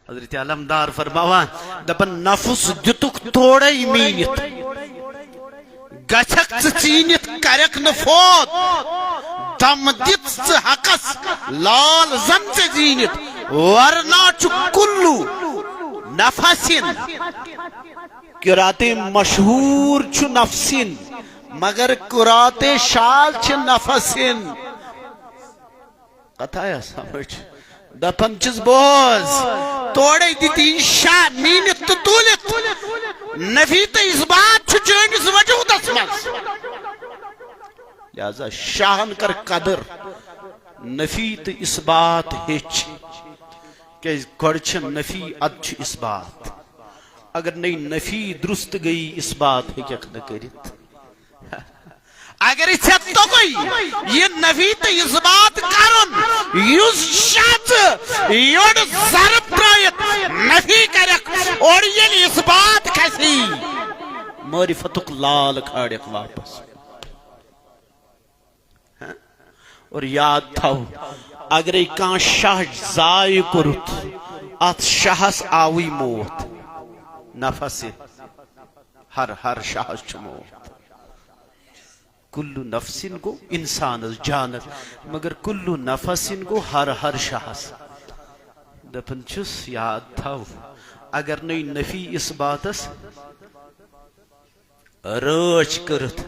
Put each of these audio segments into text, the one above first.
حضرت علمدار فرماوان دپن نفس دتک توڑے مینت گچھک چینت کرک نفوت دم دت حقس لال زن زینت ورنہ کلو نفسن قرات مشہور چھ نفسن مگر قرات شال چھ نفسن قطعہ سمجھ دپن چس بوز توڑے دیتی شاہ مینت تو تولت نفی تو اس بات چھ چونس وجود اسمس لہذا شاہن کر قدر نفی تو اس بات ہچ کہ گوڑچ نفی اد چھ اس بات اگر نئی نفی درست گئی اس بات ہکیک نہ کرت اگر اس تو کوئی یہ نفی تو اس بات کرن یوز شاہت یوڑ ضرب پرایت نفی کرک اور یہ اس بات کسی معرفتک لال کھاڑک واپس اور یاد تھاو اگر کان شاہ زائی کرت ات شاہس آوی موت نفس ہر شاہس چھ موت کلو نفسن کو انسان جانت مگر کلو نفسن کو ہر شاہس دپن چھس یاد تھاو اگر نئی نفی اس باتس رچ کرت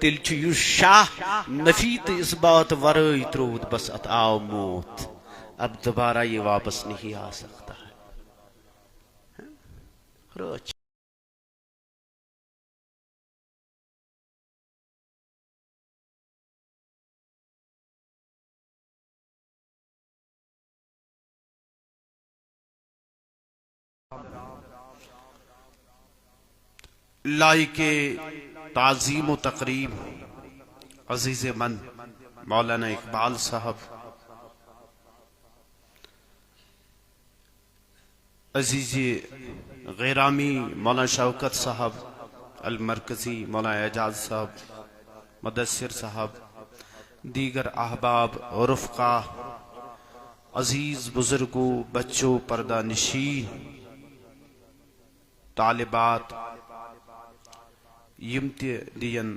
تیل چھ یو شاہ نفی تو اس بات ورائی ترود بس ات آو موت اب دوبارہ یہ واپس نہیں آ سکتا ہے رچ لائق تعظیم و تقریب عزیز من مولانا اقبال صاحب عزیز غیرامی مولانا شوکت صاحب المرکزی مولانا اعجاز صاحب مدثر صاحب دیگر احباب اور رفقا عزیز بزرگوں بچوں پردہ نشین طالبات یمتی دین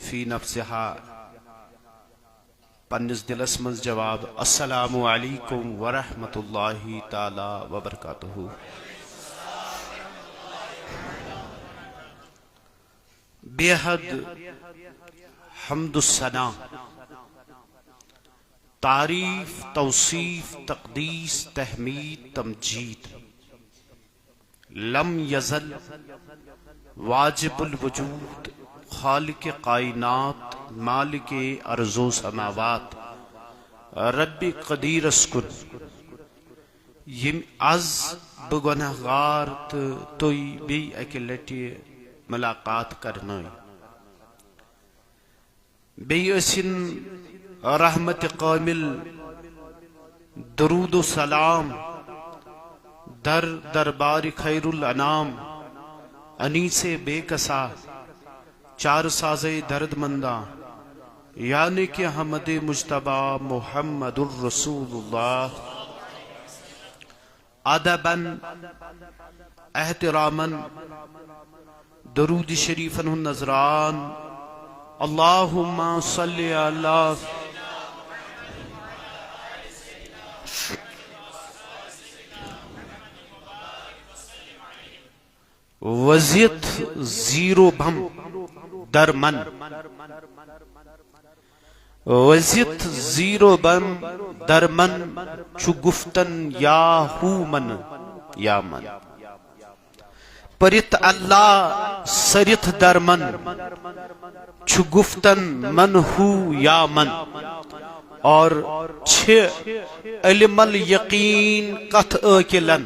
فی نفسها پنس دلس من جواب السلام علیکم ورحمت اللہ تعالی وبرکاتہ بے حد حمد الثنا تعریف توصیف تقدیس تحمید تمجید لم یزل واجب الوجود خالق کائنات مالک ارض و سماوات رب قدیر اسکن یم از بگنہگار توی بی اکی لٹی ملاقات کرنا بی اسن رحمت قامل درود و سلام در دربار خیر الانام انیس بے کسا چار ساز درد مندہ یعنی کہ حمد مجتبی محمد الرسول اللہ ادباً احتراماً درود شریفاً النظران اللہم صلی اللہ وزیت زیرو بھم در من وزیت زیرو بھم در من چو گفتن یا ہو من یا من پرت اللہ سرت در من چو گفتن من ہو یا من اور چھ علم الیقین قط اکلن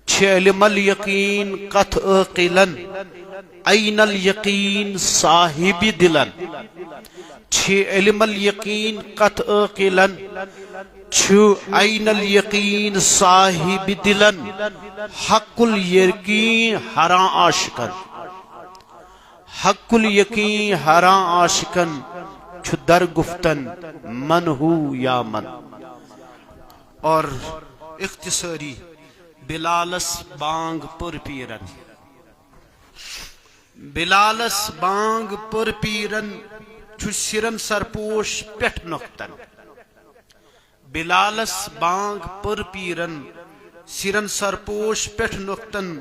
چھ علم الیقین قط اقلن این الیقین صاحب دلن چھ علم الیقین قط اقلن چھ این الیقین صاحب دلن حق الیقین ہراں عاشقن حق الیقین ہراں عاشقن چھ در گفتن من ہو یا من. اور اختصاری بلالس بانگ پر پیرن بلالس بانگ پر پیرن چھ سرن سرپوش پٹھ نقطن بلالس بانگ پر پیرن سرن سرپوش پٹھ نقطن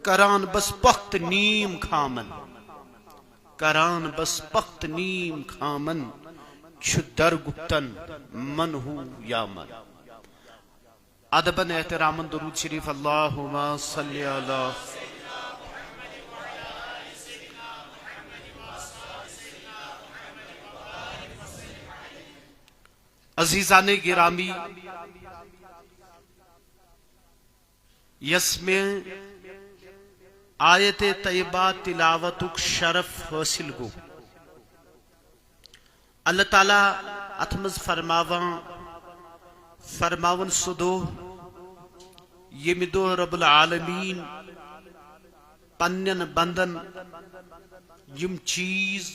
کران بس پخت نیم کھامن کران بس پخت نیم کھامن چھ درگتن من ہو یا من ادبن احترامن درود شریف اللہم صلی اللہ عزیزان گرامی یس میں آیت طیبہ تلاوتک شرف حاصل گو اللہ تعالیٰ اتمز فرماون سدو یم دو رب العالمین پنن بندن یم چیز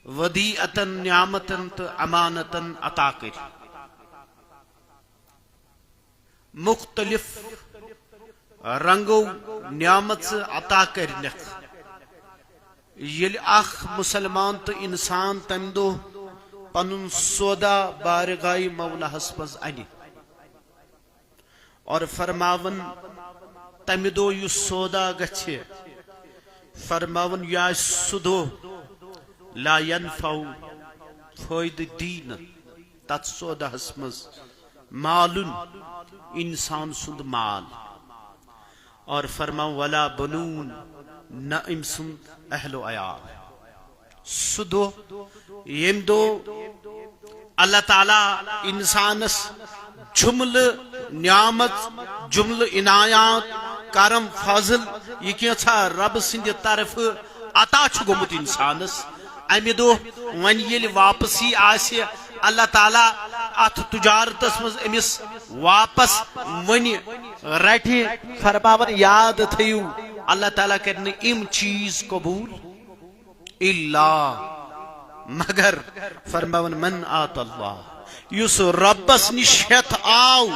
ودیعتن نعمتن تو امانتن عطا کر مختلف رنگو نعمت سے عطا کرنک یل اخ مسلمان تو انسان تم دو پنن سودا بارگاہ مولا حسبز انی اور فرماون تم دو یو سودا گچھے فرماون یا سدو لا ينفع فائد دین تت سودا حسمز مالن انسان سند مال اور فرماون ولا بنون نہ ام سند اہل و عیال سدو یم دو اللہ تعالی انسانس جمل نعمت جمل عنایات کرم فضل یہ کیا رب سند طرف عطا گومت انسانس امہ دو ون یل واپسی آسی اللہ تعالیٰ ات تجارتس مز امس واپس ون رٹہ فرماون یاد تھیو اللہ تعالیٰ کرنے ام چیز قبول اللہ مگر فرماون من آت اللہ یس ربس نشت آو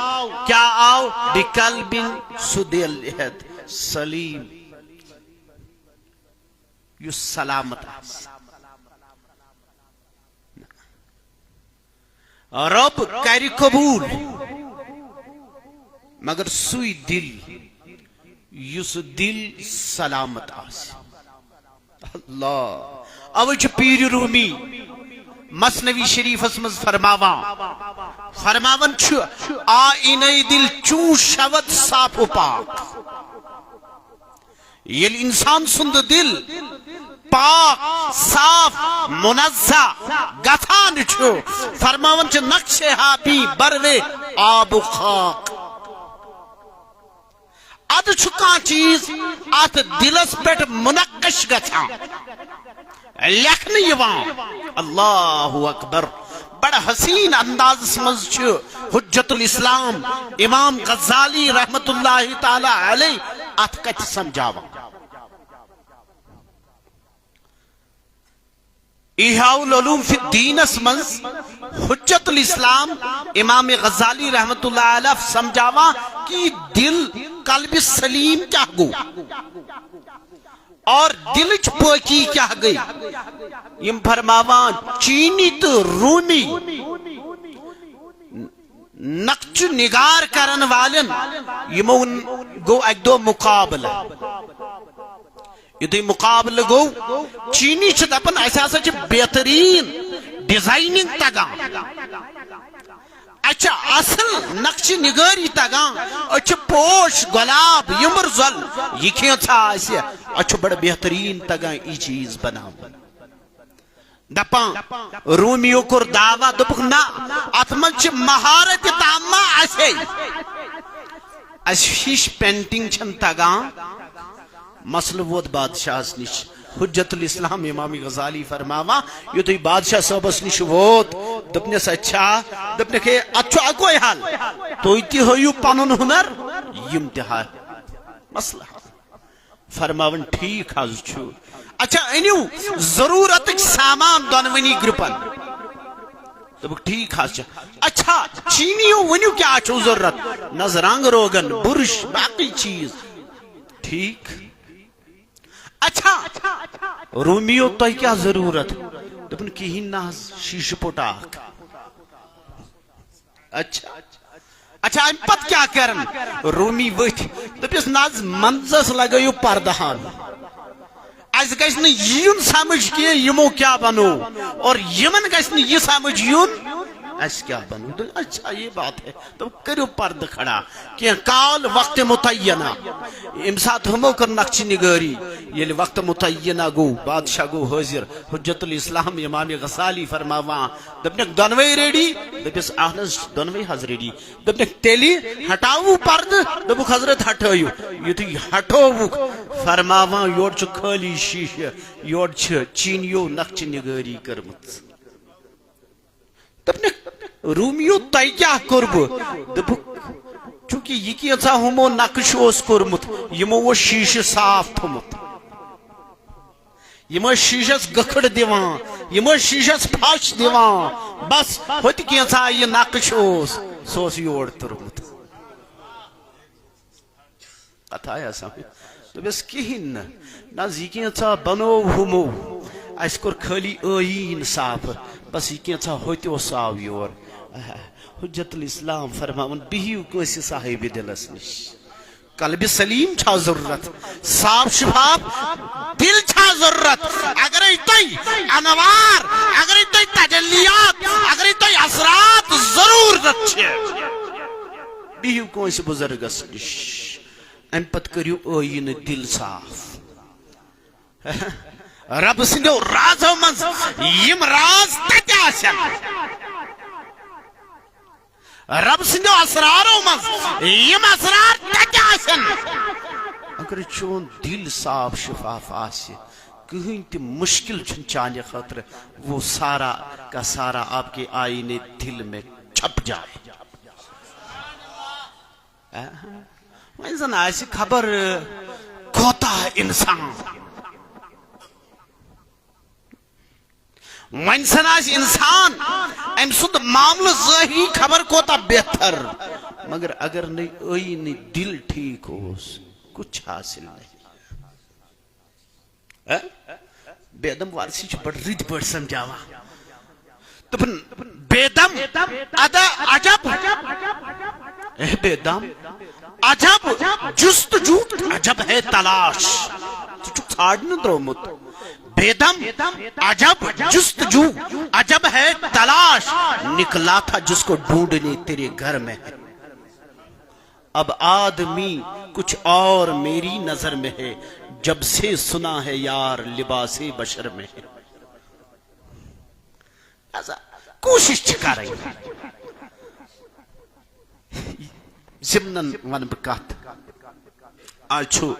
کیا آو بقلب سدیلہد سلیم یس سلامت رب کری قبول مگر سوئی دل یس دل سلامت آس اللہ اوچ پیر رومی مثنوی شریف اسمز فرماون چھ آئینی دل چون شود صاف و پاک یل انسان سند دل پاک صاف منزہ گتھان چھو فرماون چھ نقش ہاپی بروے آب و خاک اد چھکا چیز آت دلس پیٹ منقش گتھان لکھن یوان اللہ اکبر بڑا حسین انداز سمجھ چھو حجت الاسلام امام غزالی رحمت اللہ تعالی علیہ آت کچھ سمجھاوا احیاء العلوم فی الدین اسمنز حجت الاسلام امام غزالی رحمت اللہ علیہ سمجھاوا کہ دل قلب سلیم کیا گو اور دل چپوکی کیا گئی یم فرماوان چینی تو رومی نقچ نگار کرن والن یمون گو ایک دو مقابلہ یہ مقابلہ گو چینی چھ دپن ایسا چھ بہترین ڈیزائننگ تگا اچھا اصل نقش نگاری تگا اچھا پوش گلاب یمر زل یہ کیا تھا ایسے اچھا بڑا بہترین تگا یہ چیز بنا دپان رومیو کر دعویٰ دپک نا اتمن چھ مہارت تاما ایسے اشیش پینٹنگ چھن تگا مسل وود بادشاہ نش حجت الاسلام امام غزالی فرماوا یہ تو بادشاہ صاحبس نش وود دپنس اچھا دپنے کہ اچھا اکوئی حال تو اتی ہوئیو پانون ہنر یمتہا مسئلہ فرماون ٹھیک حض چھو اچھا انیو ضرورت سامان دونونی گروپن دب ٹھیک اچھا چینیو ونیو کیا چھو ضرورت نز رنگ روگن برش باقی چیز ٹھیک اچھا رومیو تو کیا ضرورت دبن کہین ناز شیش پوٹاک اچھا ام پت کیا کرن رومی وچ دپس ناز منزس لگایو پردہان اس گژھِ نہٕ یُن سمجھ کینٛہہ یِمو کیا بنو اور یمن گژھِ نہٕ یہِ سمجھ یُن اس کیا بنو اچھا یہ بات ہے تو کرو پرد کھڑا کہ کال وقت متعینہ امسات ہمو کر نقش نگاری یہ وقت متعینہ گو بادشاہ گو حاضر حجت الاسلام امام غزالی فرماواں دپنک دونوئی ریڈی دپس اہنس دونوئی حضر ریڈی دپنک تیلی ہٹاو پرد دپک حضرت ہٹایو یتھی ہٹو فرماواں یور چھ خالی شیشہ یور چھ چینیو نقش نگاری کرمت دپنک رومیو تائی کیا کرب دپک چونکہ یہ کیسا ہمو نقش اس کرمت یمو وہ شیش صاف تھمت یمو شیشس گکھڑ دیوان یمو شیشس پھاش دیوان بس ہوتی کیسا یہ نقش اس سوس یوڑ ترمت قطع ہے سامنے تو بس کہین نازی کیسا بنو ہمو اس کر خالی آئین صاف بس یہ کیسا ہوتی وہ صاف یور حجت الاسلام فرماون بہیو کوئی صاحب دلس نش قلب سلیم چھا ضرورت صاف شفاف دل چھا ضرورت اگر ایتوئی انوار اگر ایتوئی تجلیات اگر ایتوئی اثرات ضرورت چھے بہیو کوئی بزرگس نش ام پت کریو آئین دل صاف رب سنو رازو منز یم راز تتی آسن رب سندو اسرارو مز یم اسرار تتی آسن اگر چون دل صاف شفاف آسی کہیں تی مشکل چن چانے خاطر وہ سارا کا سارا آپ کے آئینے دل میں چھپ جائے انسان ایسی خبر کھوتا ہے انسان منسناس انسان ام سند معاملہ ظاہری خبر کوتا بہتر مگر اگر نہیں آئین دل ٹھیک ہوس کچھ حاصل نہیں بیدم وارسی چھ بڑھ رید بڑھ سمجھاوا تو پھر بیدم ادا عجب بیدم عجب جستجو عجب ہے تلاش تو چھ چھاڑنے درومت بیدم عجب جستجو عجب ہے تلاش نکلا تھا جس کو ڈھونڈنے تیرے گھر میں ہے اب آدمی کچھ اور میری نظر میں ہے جب سے سنا ہے یار لباس بشر میں ہے کوشش چکا رہی ہے زمنن ون بکات آج چھو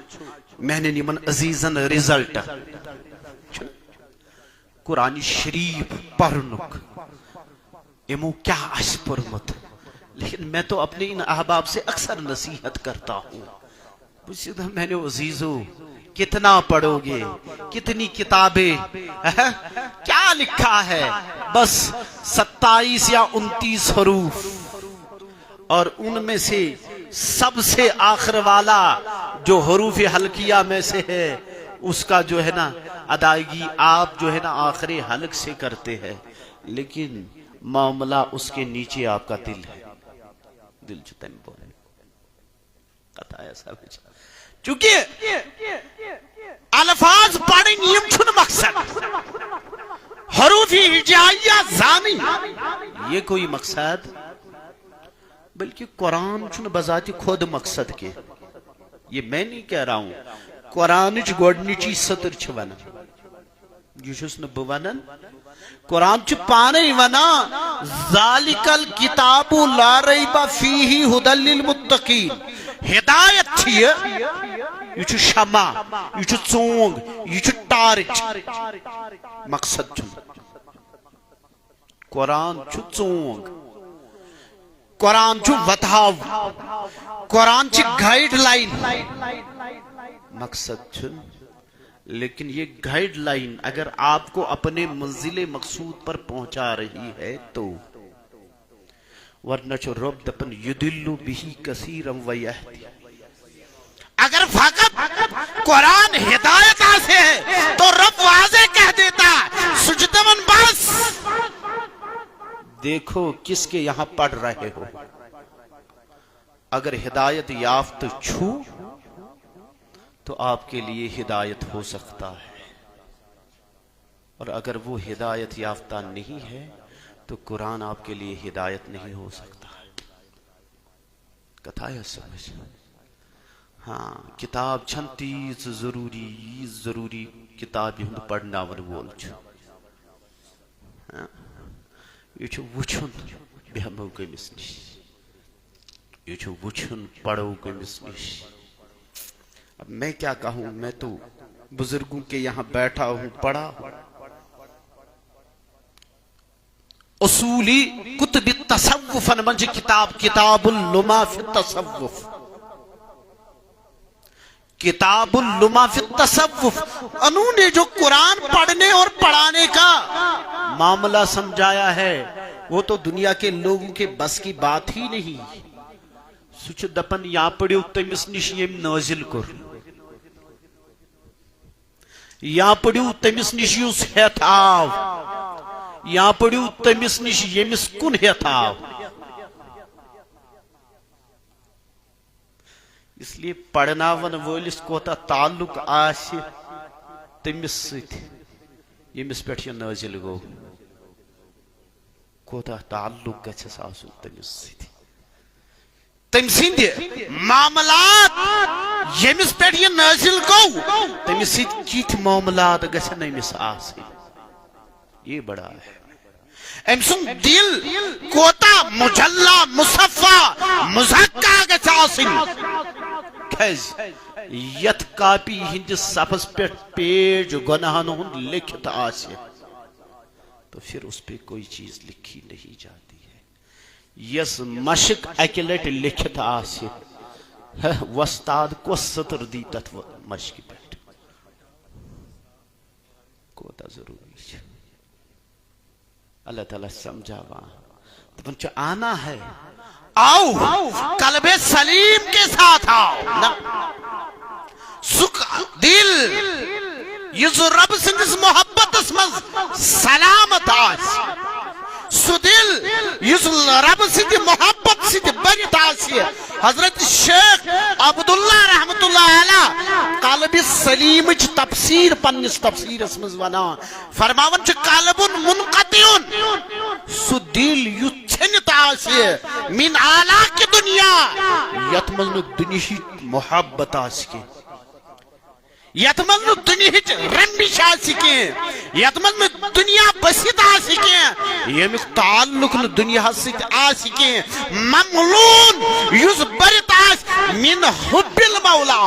میں نے نیمن عزیزن ریزلٹ قرآن شریف پڑھنک امو کیا اس پرمت لیکن میں تو اپنے ان احباب سے اکثر نصیحت کرتا ہوں میں نے عزیزو کتنا پڑھو گے کتنی کتابیں کیا لکھا ہے بس 27 یا 29 حروف اور ان میں سے سب سے آخر والا جو حروف حلقیہ میں سے ہے اس کا جو ہے نا ادائیگی آپ جو ہے نا آخری حلق سے کرتے ہیں لیکن معاملہ اس کے نیچے آپ کا دل ہے دل چتن بولے قطع ایسا بچا چونکہ الفاظ پڑھیں یم چھن مقصد حروف ہجائیہ زانی یہ کوئی مقصد بلکہ قرآن چھن بذات خود مقصد کے یہ میں نہیں کہہ رہا ہوں قرآن چھ گوڑنیچی سطر چھ ونا یہ چھس نبو ونن قرآن چھ پانے ونا ذالک الکتاب لا ریب فیہ ھدی للمتقین ہدایت تھی یہ چھ شمع یہ چھ چونگ یہ چھ ٹارچ مقصد چھ قرآن چھ چونگ قرآن چھ وطاو قرآن چھ گائیڈ لائن مقصد چھن لیکن یہ گائیڈ لائن اگر آپ کو اپنے منزل مقصود پر پہنچا رہی ہے تو ورنہ چھ رب دپن یدلو بہی کثیرم ویہدی. اگر فقط قرآن ہدایت آسے ہے تو رب واضح کہہ دیتا سجدمن بس دیکھو کس کے یہاں پڑھ رہے ہو. اگر ہدایت یافت چھو تو آپ کے لیے ہدایت ہو سکتا ہے، اور اگر وہ ہدایت یافتہ نہیں ہے تو قرآن آپ کے لیے ہدایت نہیں ہو سکتا ہے. کتھا ہے سمجھ. ہاں کتاب چھن تیز ضروری کتاب ہند پڑھنا ون وول چھ. یہ چھ وچھن بیہمو کمس نش، یہ چھ وچھن پڑھو کمس نش. اب میں کیا کہوں، میں تو بزرگوں کے یہاں بیٹھا ہوں پڑھا. اصولی کتب تصوف منج کتاب اللما فی التصوف، کتاب اللما فی التصوف. انہوں نے جو قرآن پڑھنے اور پڑھانے کا معاملہ سمجھایا ہے وہ تو دنیا کے لوگوں کے بس کی بات ہی نہیں. سچ دپن یا پڑھو تمس نش یم نازل کر، یا پڑھو تمس نش یس ہیت آو، یا پڑھو تمس نش یمس کن ہیت آو. اس لیے پڑھناون وولس کوتا تعلق آسہ تمس ست یمس پہ یہ نازل گو، کوتا تعلق گھس آسن تمس ست. تم سند معاملات یمس پہ یہ نازل گو تمس ست کت معاملات گھن امس آسن، یہ بڑا ہے. ام سن دل کوتا مجلہ مصفہ مزکا گھس آسن. یت کاپی ہندس صفحس پہ پیج گناہن ہند لکھت آسے تو پھر اس پہ کوئی چیز لکھی نہیں جاتی ہے. یس مشق اکہ لٹ لکھت آسے وستاد کو سطر دی تت مشق پہ کوتا ضروری ہے. اللہ تعالیٰ سمجھاوا تو آنا ہے. آؤ قلب سلیم کے ساتھ آؤ. سکھ دل یس رب سندس محبت مز سلامت آس، سو دل یس رب سند محبت سند برت آس. حضرت شیخ عبداللہ رحمت اللہ علیہ قلب سلیم تفسیر پنس تفسیرس مز ونان فرماون چھ قلب منقطعن، سو دل یتھنت آس من آلاک دنیا یت مز دنیا محبت آس کی، یت مز دنیا رنڈش آس کی، یت مز دنیا بسیت آس کی، یمیک تعلق دنیا ست آس کی. مملون یس برت آس من حب المولا.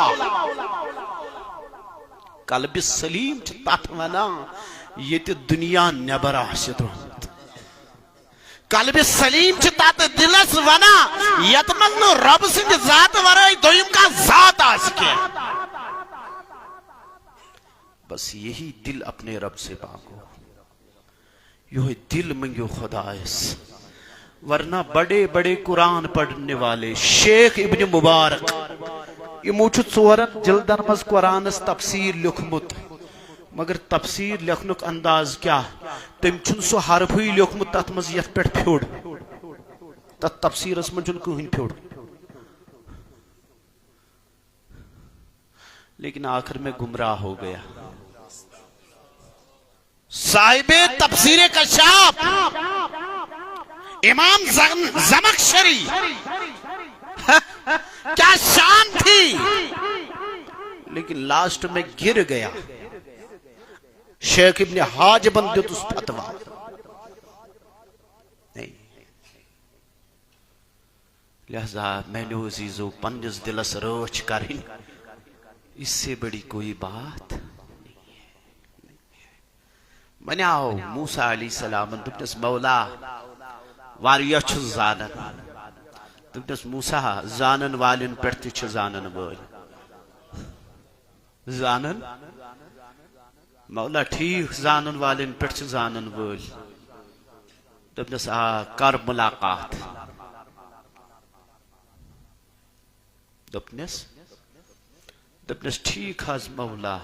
قلب سلیم تت ونان یت دنیا نبر آس درمت. قلب سلیم تت دلس ونان یت مز رب سند ذات ورائے دویم کا ذات آس کی. بس یہی دل اپنے رب سے مانگو، یہ دل منگو خدایس. ورنہ بڑے بڑے قرآن پڑھنے والے شیخ ابن مبارک یمو چھ 4 جلدن مز قرآنس تفسیر لکھمت، مگر تفسیر لکھنک انداز کیا، تم چھن سو حرفی لکھمت تت مز یت پہ پھیوڑ، تت تفسیرس من چھن کہین پھیوڑ. لیکن آخر میں گمراہ ہو گیا. صاحب تفسیر کشاف امام زمخشری کیا شان تھی، لیکن لاسٹ میں گر گیا. شیخ ابن حاج بند اس فتوہ نہیں. لہذا میں نے عزیزو پنجس دلس روچ کریں، اس سے بڑی کوئی بات نہیں ہے. من آو موسیٰ علیہ السلام دپنس مولا واریہ چھ زانن، دپنس موسیٰ زانن والن پرت چھ زانن وال. زانن مولا ٹھیک زانن والن پرت چھ زانن وال. دپنس کر ملاقات. دپنس ٹھیک حظ مولا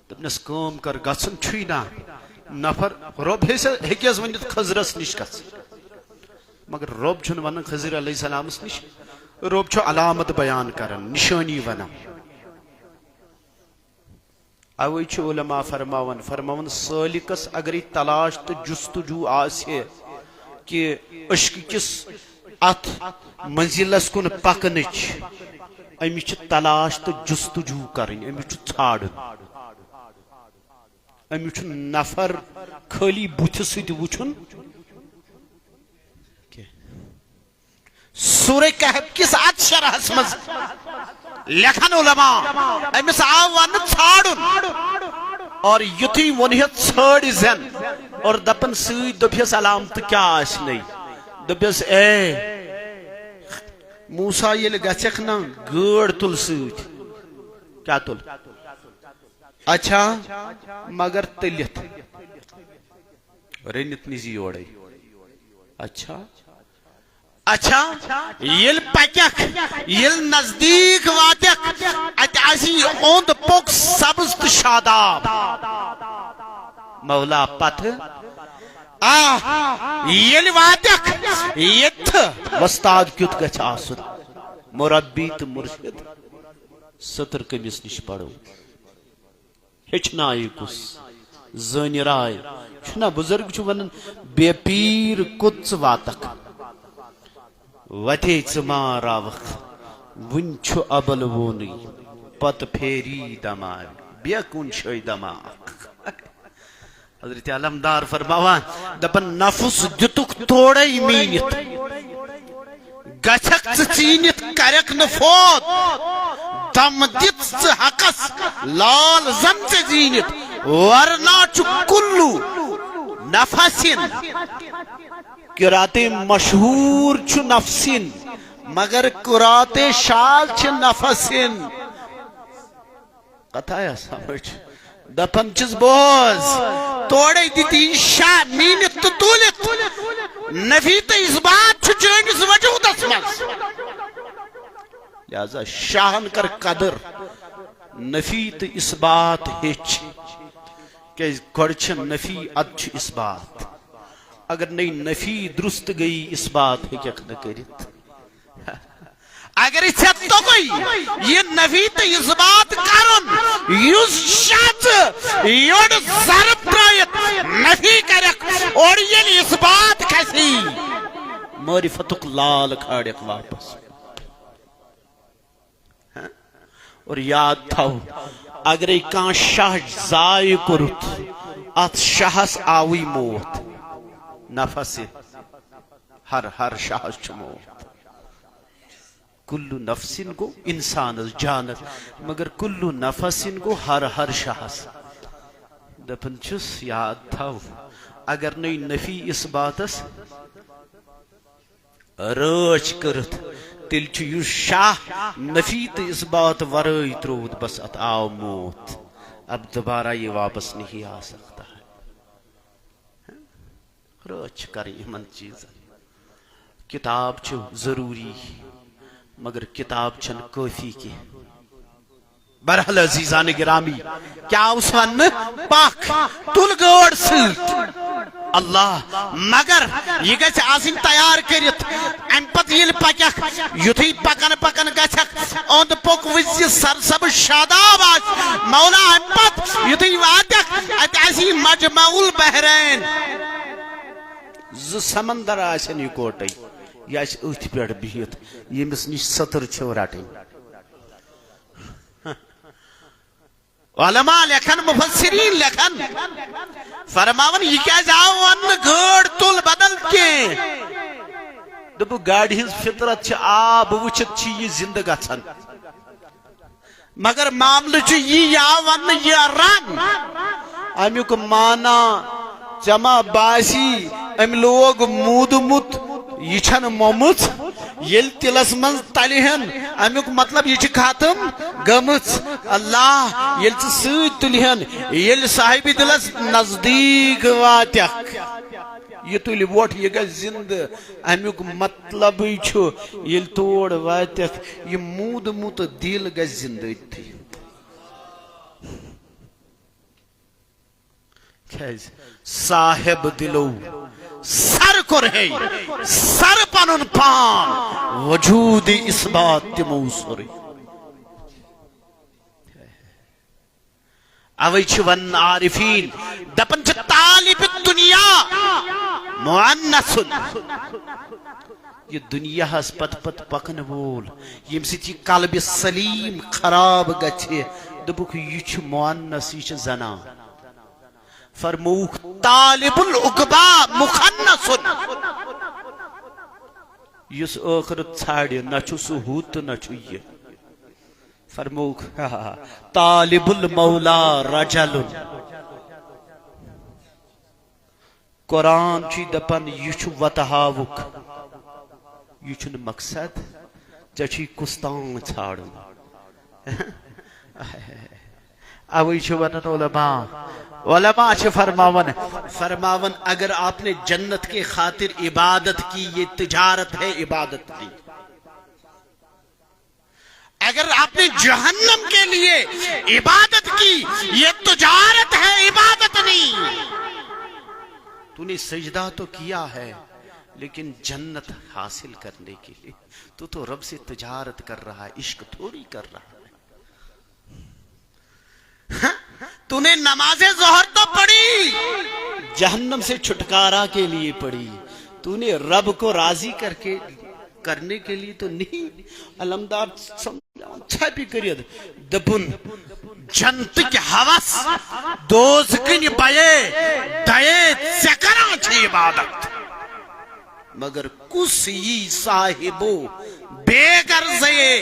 دپنس کام کر گژھن چھُے نا نفر رب ہیکیس ونِتھ خضرس نش گژھ مگر رب چھُنہٕ ونان خضر علیہ السلامس نش رب چھُ علامت بیان کران نشانی ونان اوے چھُ علماء فرماون سالکس اگرے تلاش تو جستجو آسہِ کہ عشق کس ات منزلس کن پکنچ امس چھ تلاش تو جستجو کرن امس چھ ژھانڈن امس چھ نفر خالی بُتھ سۭتۍ وٕچھُن سورہ کہف کس ات شرحس مز لکھن علماء امس آو ون ژھانڈن اور یتھی ونہس ژھانڈ زن اور دپن سۭتۍ دوٚپہس علامت کیا آسنے دپس اے موسیٰ یل گژھکھ نا گٲڑ تل سۭتۍ کیا تل اچھا مگر تلِتھ رٔنِتھ نِزِ یورے اچھا یل پکھ یل نزدیک واتک ات آسی اوند پوک سبز تو شاداب مولا پتھ یل واتک یتھ وستاد کیت گژھِ آسن مربی تو مرشد ستر کمس نش پڑو ہیچنائے کس زٲنہِ راے چھُنا بزرگ چھُ ونان بے پیر کُت واتک وتے ماراوخ ون چھ ابل وونی پت پھیری دماغ بے کن چھے دماغ حضرت علمدار فرماوان دپن نفس دتک توڑے مینت گچھک چینت کرک نفوت دم دت حقس لال زن زینت ورنہ چھ کلو نفسن قرات مشہور چھ نفسن مگر قرات شاذ چھ نفسن کتھا سمجھ دپن چس بوز توڑے دیتی شاہ مینت تو تولت نفی تو اس بات چھ چینس وجود اسمس لہذا شاہن کر قدر نفی تو اس بات ہیچ کہ گوڑ چھ نفی اد چھ اس بات اگر نہیں نفی درست گئی اس بات ہے کیا نہ کرت اگر اس تو کوئی یہ نفی تو اس بات کرن یوز شات یوڑ ضرب ترائیت نفی کرک اور یہ اس بات کسی معرفتک لال کھاڑک واپس اور یاد تھاو اگر کان شاہ زائی کرت ات شاہس آوی موت نفس ہر شاہس چھ موت کلو نفسن کو انسان جانت مگر کلو نفسن کو ہر شاہس دپن چھس یاد تھاو اگر نئی نفی اس باتس رچ کرت تیل چھ یو شاہ نفی تو اس بات ورائی ترود بس ات آو موت اب دوبارہ یہ واپس نہیں آ سکتا ہے رچ کریں من چیز کتاب چھ ضروری مگر کتاب چھن کافی کی برحال عزیزان گرامی کیا اس ون پاک تل گوڑ سیٹ اللہ مگر یہ گھس آسن تیار کرت ام پت یل پکھ یتھی پکن گھک اوند پوک وز سرسب شاداب آس مولا ام پت یتھی واتک ات آسی مجمع البحرین ز سمندر آسن یکوٹے یہ اتھ پہ بہت یمس نش ستر چھو رٹن علماء لکھن مفسرین لکھن فرماون یہ کیا جاؤ ون گاڑ تل بدل کے دبو گاڑی ہز فطرت چھ آب وچت چھ یہ زندہ گژھن مگر معاملہ چھ یہ یا ون یہ رن امیک مانا جمع باسی ام لوگ مودمت یہ چھن مومت یل تلس من تلہن امیک مطلب یہ چھ ختم گمت اللہ یل سۭتۍ تلہن یل صاحب دلس نزدیک واتک یہ تُلہِ ووٹ یہ گژھِ زندٕ امیُک مطلب چھُ ییٚلہِ تور واتٮ۪کھ یہ موٗدمُت دِل گژھِ زندٕ أتھی کیٛازِ صاحب دِلو سر کوٚر ہے سر پنُن پان وجوٗدِ اثبات تِمو سورُے اوے چھِ ون عارفین دپن چھِ طالب دنیا مؤنثن یہ دنیا ہس پت پت پکن وول یم سۭتۍ یہ قلب سلیم خراب گژھِ دوٚپُکھ یہ چھُ مؤنث یہ چھِ زنان فرمووُکھ طالب العقبا مخنثن یُس ٲخرت ژھانڈِ نہ چھُ سُہ ہُہ تہٕ نہ چھُ یہِ فرموک طالب المولا رجل قرآن چی دپن یہ چھُ وتہاوُک یہ چھُنہٕ مقصد ژےٚ چھُے کُستام ژھانڈُن اوے چھِ ونان علماء چھِ فرماون اگر آپ نے جنت کے خاطر عبادت کی یہ تجارت ہے عبادت نہیں اگر آپ نے جہنم کے لیے عبادت کی یہ تجارت ہے عبادت نہیں تو نے سجدہ تو کیا ہے لیکن جنت حاصل کرنے کے لیے تو رب سے تجارت کر رہا ہے عشق تھوڑی کر رہا ہے تو نے نماز ظہر تو پڑھی جہنم سے چھٹکارا کے لیے پڑھی تو نے رب کو راضی کرنے کے لیے تو نہیں علمدار چھپی کرید دپن جنت کی حوث دوزکن بائے دائے چکران چھے عبادت مگر کس یہ صاحبو بے غرضے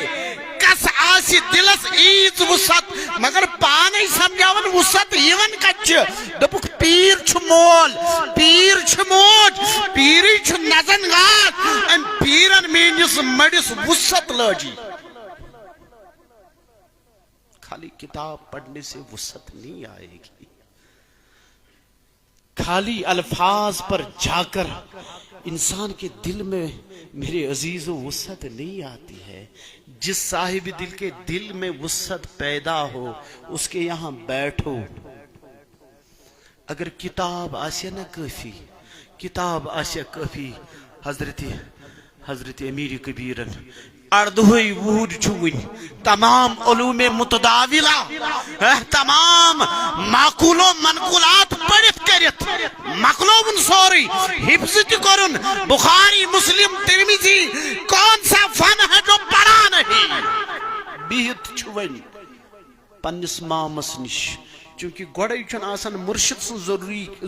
کس آسی دلس ایز وسط مگر پانے سمجھاون وسط ایون کچ دپک پیر چھ مول پیر چھ موج پیری چھ نزن گات ان پیرن مینس مڈس وسط لاجی خالی کتاب پڑھنے سے وسط نہیں آئے گی خالی الفاظ پر جا کر انسان کے دل میں میرے عزیزو وسعت نہیں آتی ہے جس صاحب دل کے دل میں وسعت پیدا ہو اس کے یہاں بیٹھو اگر کتاب آسیا نہ کافی کتاب آسیا کافی حضرت امیر کبیرن اردوئی وود چون تمام علوم متداولہ تمام معقول و منقولات پڑھت کرت مقلوبن سوری حفظ کرن بخاری مسلم ترمذی کون سا فن ہے جو پڑھا نہیں بہت چون پنس مامس نش چونکہ گوڑے چھن آسان مرشد سن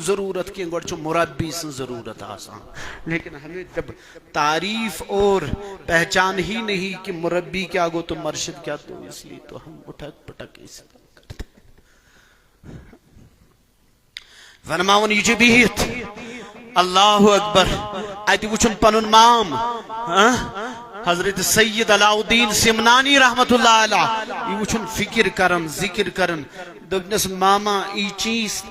ضرورت کی گوڑے چھن مربی سن ضرورت آسان لیکن ہمیں جب تعریف اور پہچان ہی نہیں کہ مربی کیا گو تو مرشد کیا تو اس لیے تو ہم اٹھک پٹک اس کرتے فرماون یہ بیت اللہ اکبر آیتی وچھن پنن مام حضرت سید علاؤدین سمنانی رحمت اللہ علیہ یہ وچھن فکر کرن ذکر کرن دبنس ماما ای چیز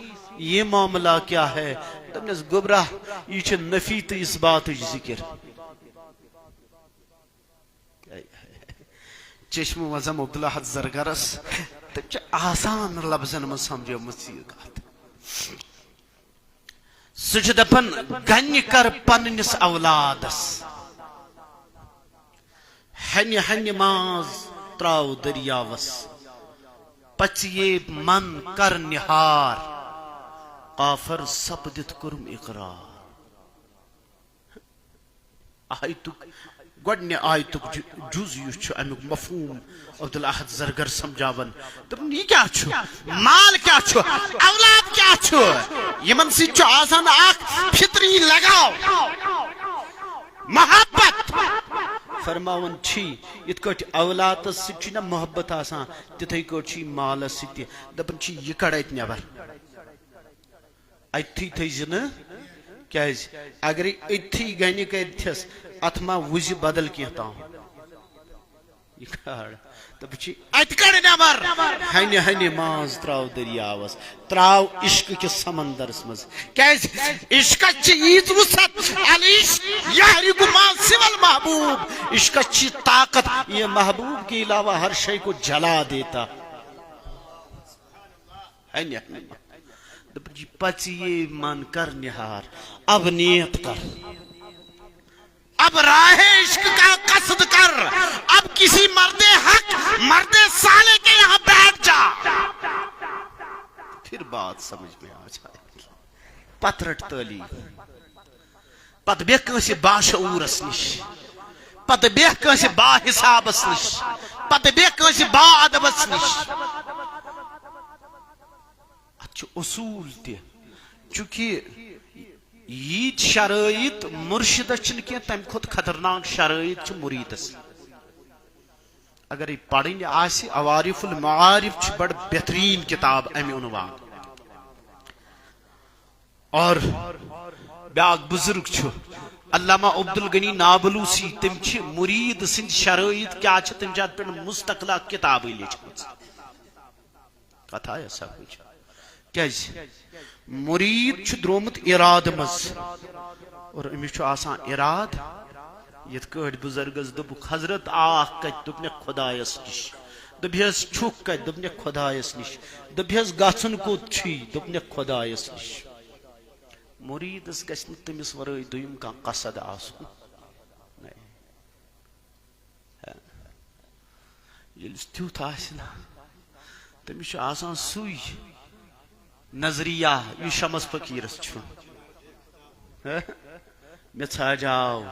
یہ معاملہ کیا ہے دبنس گبراہ یہ چھن نفی تو اس بات ذکر چشم وزم عبداللہ زرگرس تب آسان لفظن میں سمجھو مسیقات سچ دپن گن کر پننس اولادس ہنی ہنی ماز تراو دریاوس پچیے من کر نہار کافر سپدت کرم اقرار آیتک گوڑنے آیتک جز یہ امیک مفہوم عبداللہ زرگر سمجھاون تم یہ کیا چھو مال کیا چھو اولاد کیا چھو یمن سی چھو آسان آکھ فطری لگاو محبت فرماون چھی ات کوٹ اولاد سچی نا محبت آسان تتھائی کوٹ چھی مال سچی دپن چھی یہ کڑایت نیبر ایتھی تھی زن کیا ہے اگر ایتھی گینی کہ تھس اتما وزی بدل کیا تا ہوں یہ کڑ دپچی اتکڑ نمر ہنہ ہنہ ماز تراو دریاوس تراو عشق کس سمندرس مز کیز عشق چیز وسط العشق یحرق ما سوى المحبوب عشق چی طاقت یہ محبوب کے علاوہ ہر شے کو جلا دیتا ہنہ ہنہ دپچی پچی یہ من کر نہار اب نیت کر اب راہ عشق کا قصد کر اب کسی مرد حق مرد صالح کے یہاں بیٹھ جا پھر بات سمجھ میں آ جائے گی پترٹ تلی پت بے کنسی باشعورس نش پت بے کنسی با حسابس نش پت بے کنسی با ادبس نش اچھا اصول تے چونکہ یہ شرائط مرشد کی تم خود خطرناک شرائط مریدس اگر یہ پڑھیں آسی عوارف المعارف بڑ بہترین کتاب امی عنوان اور بیاک بزرگ چھو علامہ عبدالغنی نابلوسی تم چھ مرید سند شرائط کیا چھ تم جات پر مستقلہ کتاب لیچ کتھا ہے سب کچھ کیز مرید چھ درومت اراد مز اور امی چھ آسان اراد یت کٹ بزرگز دبک حضرت آخ کت دبنے خدایس نش دبیس چھک کت دبنے خدایس نش دبیس گاچن کو چھی دبنے خدایس نش مریدس گژھِ نہٕ تٔمِس ورٲے دوٚیِم کانٛہہ قصد آسُن ییٚلہِ تیُتھ آسہِ نا تٔمِس چھُ آسان سُے نظریہ یُس شمس فقیرس چھُ مےٚ ژھاجاو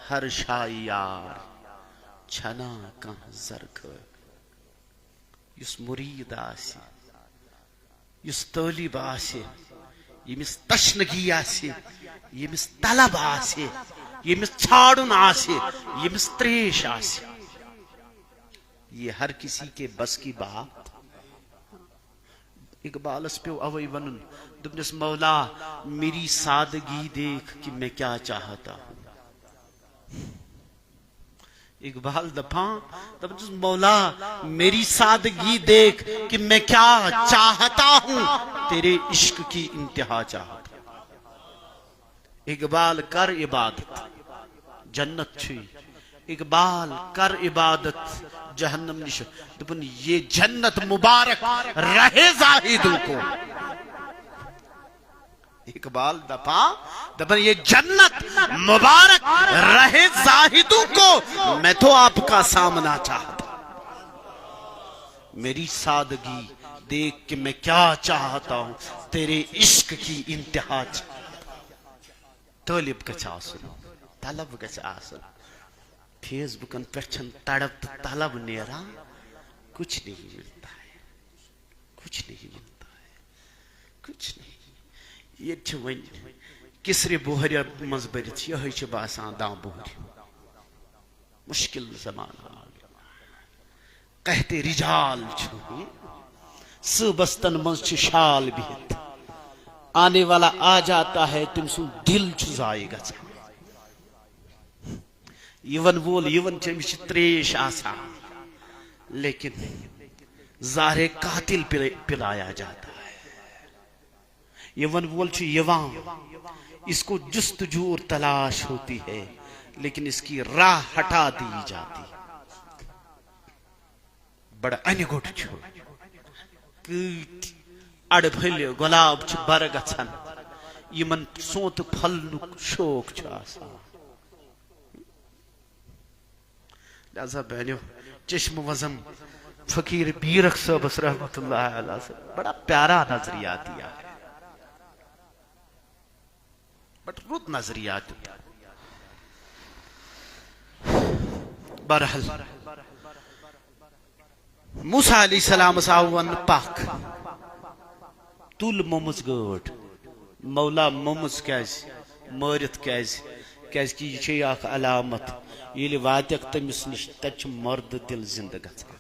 ہر شایہِ یار چھنا کانٛہہ زرخٲر یُس مُریٖد آسہِ یُس طٲلب آسہِ یمس تشنگی آسے یمس طلب آسے یمس چھاڑن آسے یمس تریش آسے یہ ہر کسی کے بس کی بات اقبالس پیو اوئی ونن دبنس مولا میری سادگی دیکھ کہ میں کیا چاہتا ہوں اقبال دپاں دبنس مولا میری سادگی دیکھ کہ میں کیا چاہتا ہوں تیرے عشق کی انتہا چاہتا اقبال کر عبادت جنت چھوئی اقبال کر عبادت جہنم نش دپن یہ جنت مبارک رہے زاہدوں کو اقبال دپن یہ جنت مبارک رہے زاہدوں کو میں تو آپ کا سامنا چاہتا میری سادگی دیکھ کہ میں کیا چاہتا ہوں تیرے عشق کی انتہا طالب گژھِ آسُن طلب گژھِ آسُن فیس بکن پٮ۪ٹھ چھنہٕ تڑپ تہٕ طلب نیران کچھ نہیں ملتا ہے کچھ نہیں ملتا ہے کچھ نہیں یہ چھ ون کسر بوہر مز برت یہ چھ باسان داں بوہر مشکل زمانہ کہتے رجال چھو صبستن مز چھ شال بہت آنے والا آ جاتا ہے تم سن دل چھزائے گا یون وول یون چھ تریش آسا لیکن زہر قاتل پلایا جاتا ہے یون وول چھ یوان اس کو جستجو اور تلاش ہوتی ہے لیکن اس کی راہ ہٹا دی جاتی بڑا انگوٹ چھو کیٹ اڑ بھل گلاب چھ برگھن یمن سونت پھلنک شوق چھ آسان لہذا بہنیو چشم وزم فقیر بیرک صاحب رحمت اللہ علیہ سے بڑا پیارا نظریات دیا ہے بٹ رود نظریات برحل موسیٰ علیہ السلام ساون پاک تول مومز گوٹ مولا مومز کیز مارت کیز کی یہ چھے اخ علامت یہ واتک تمس نش تچ مرد دل زندگی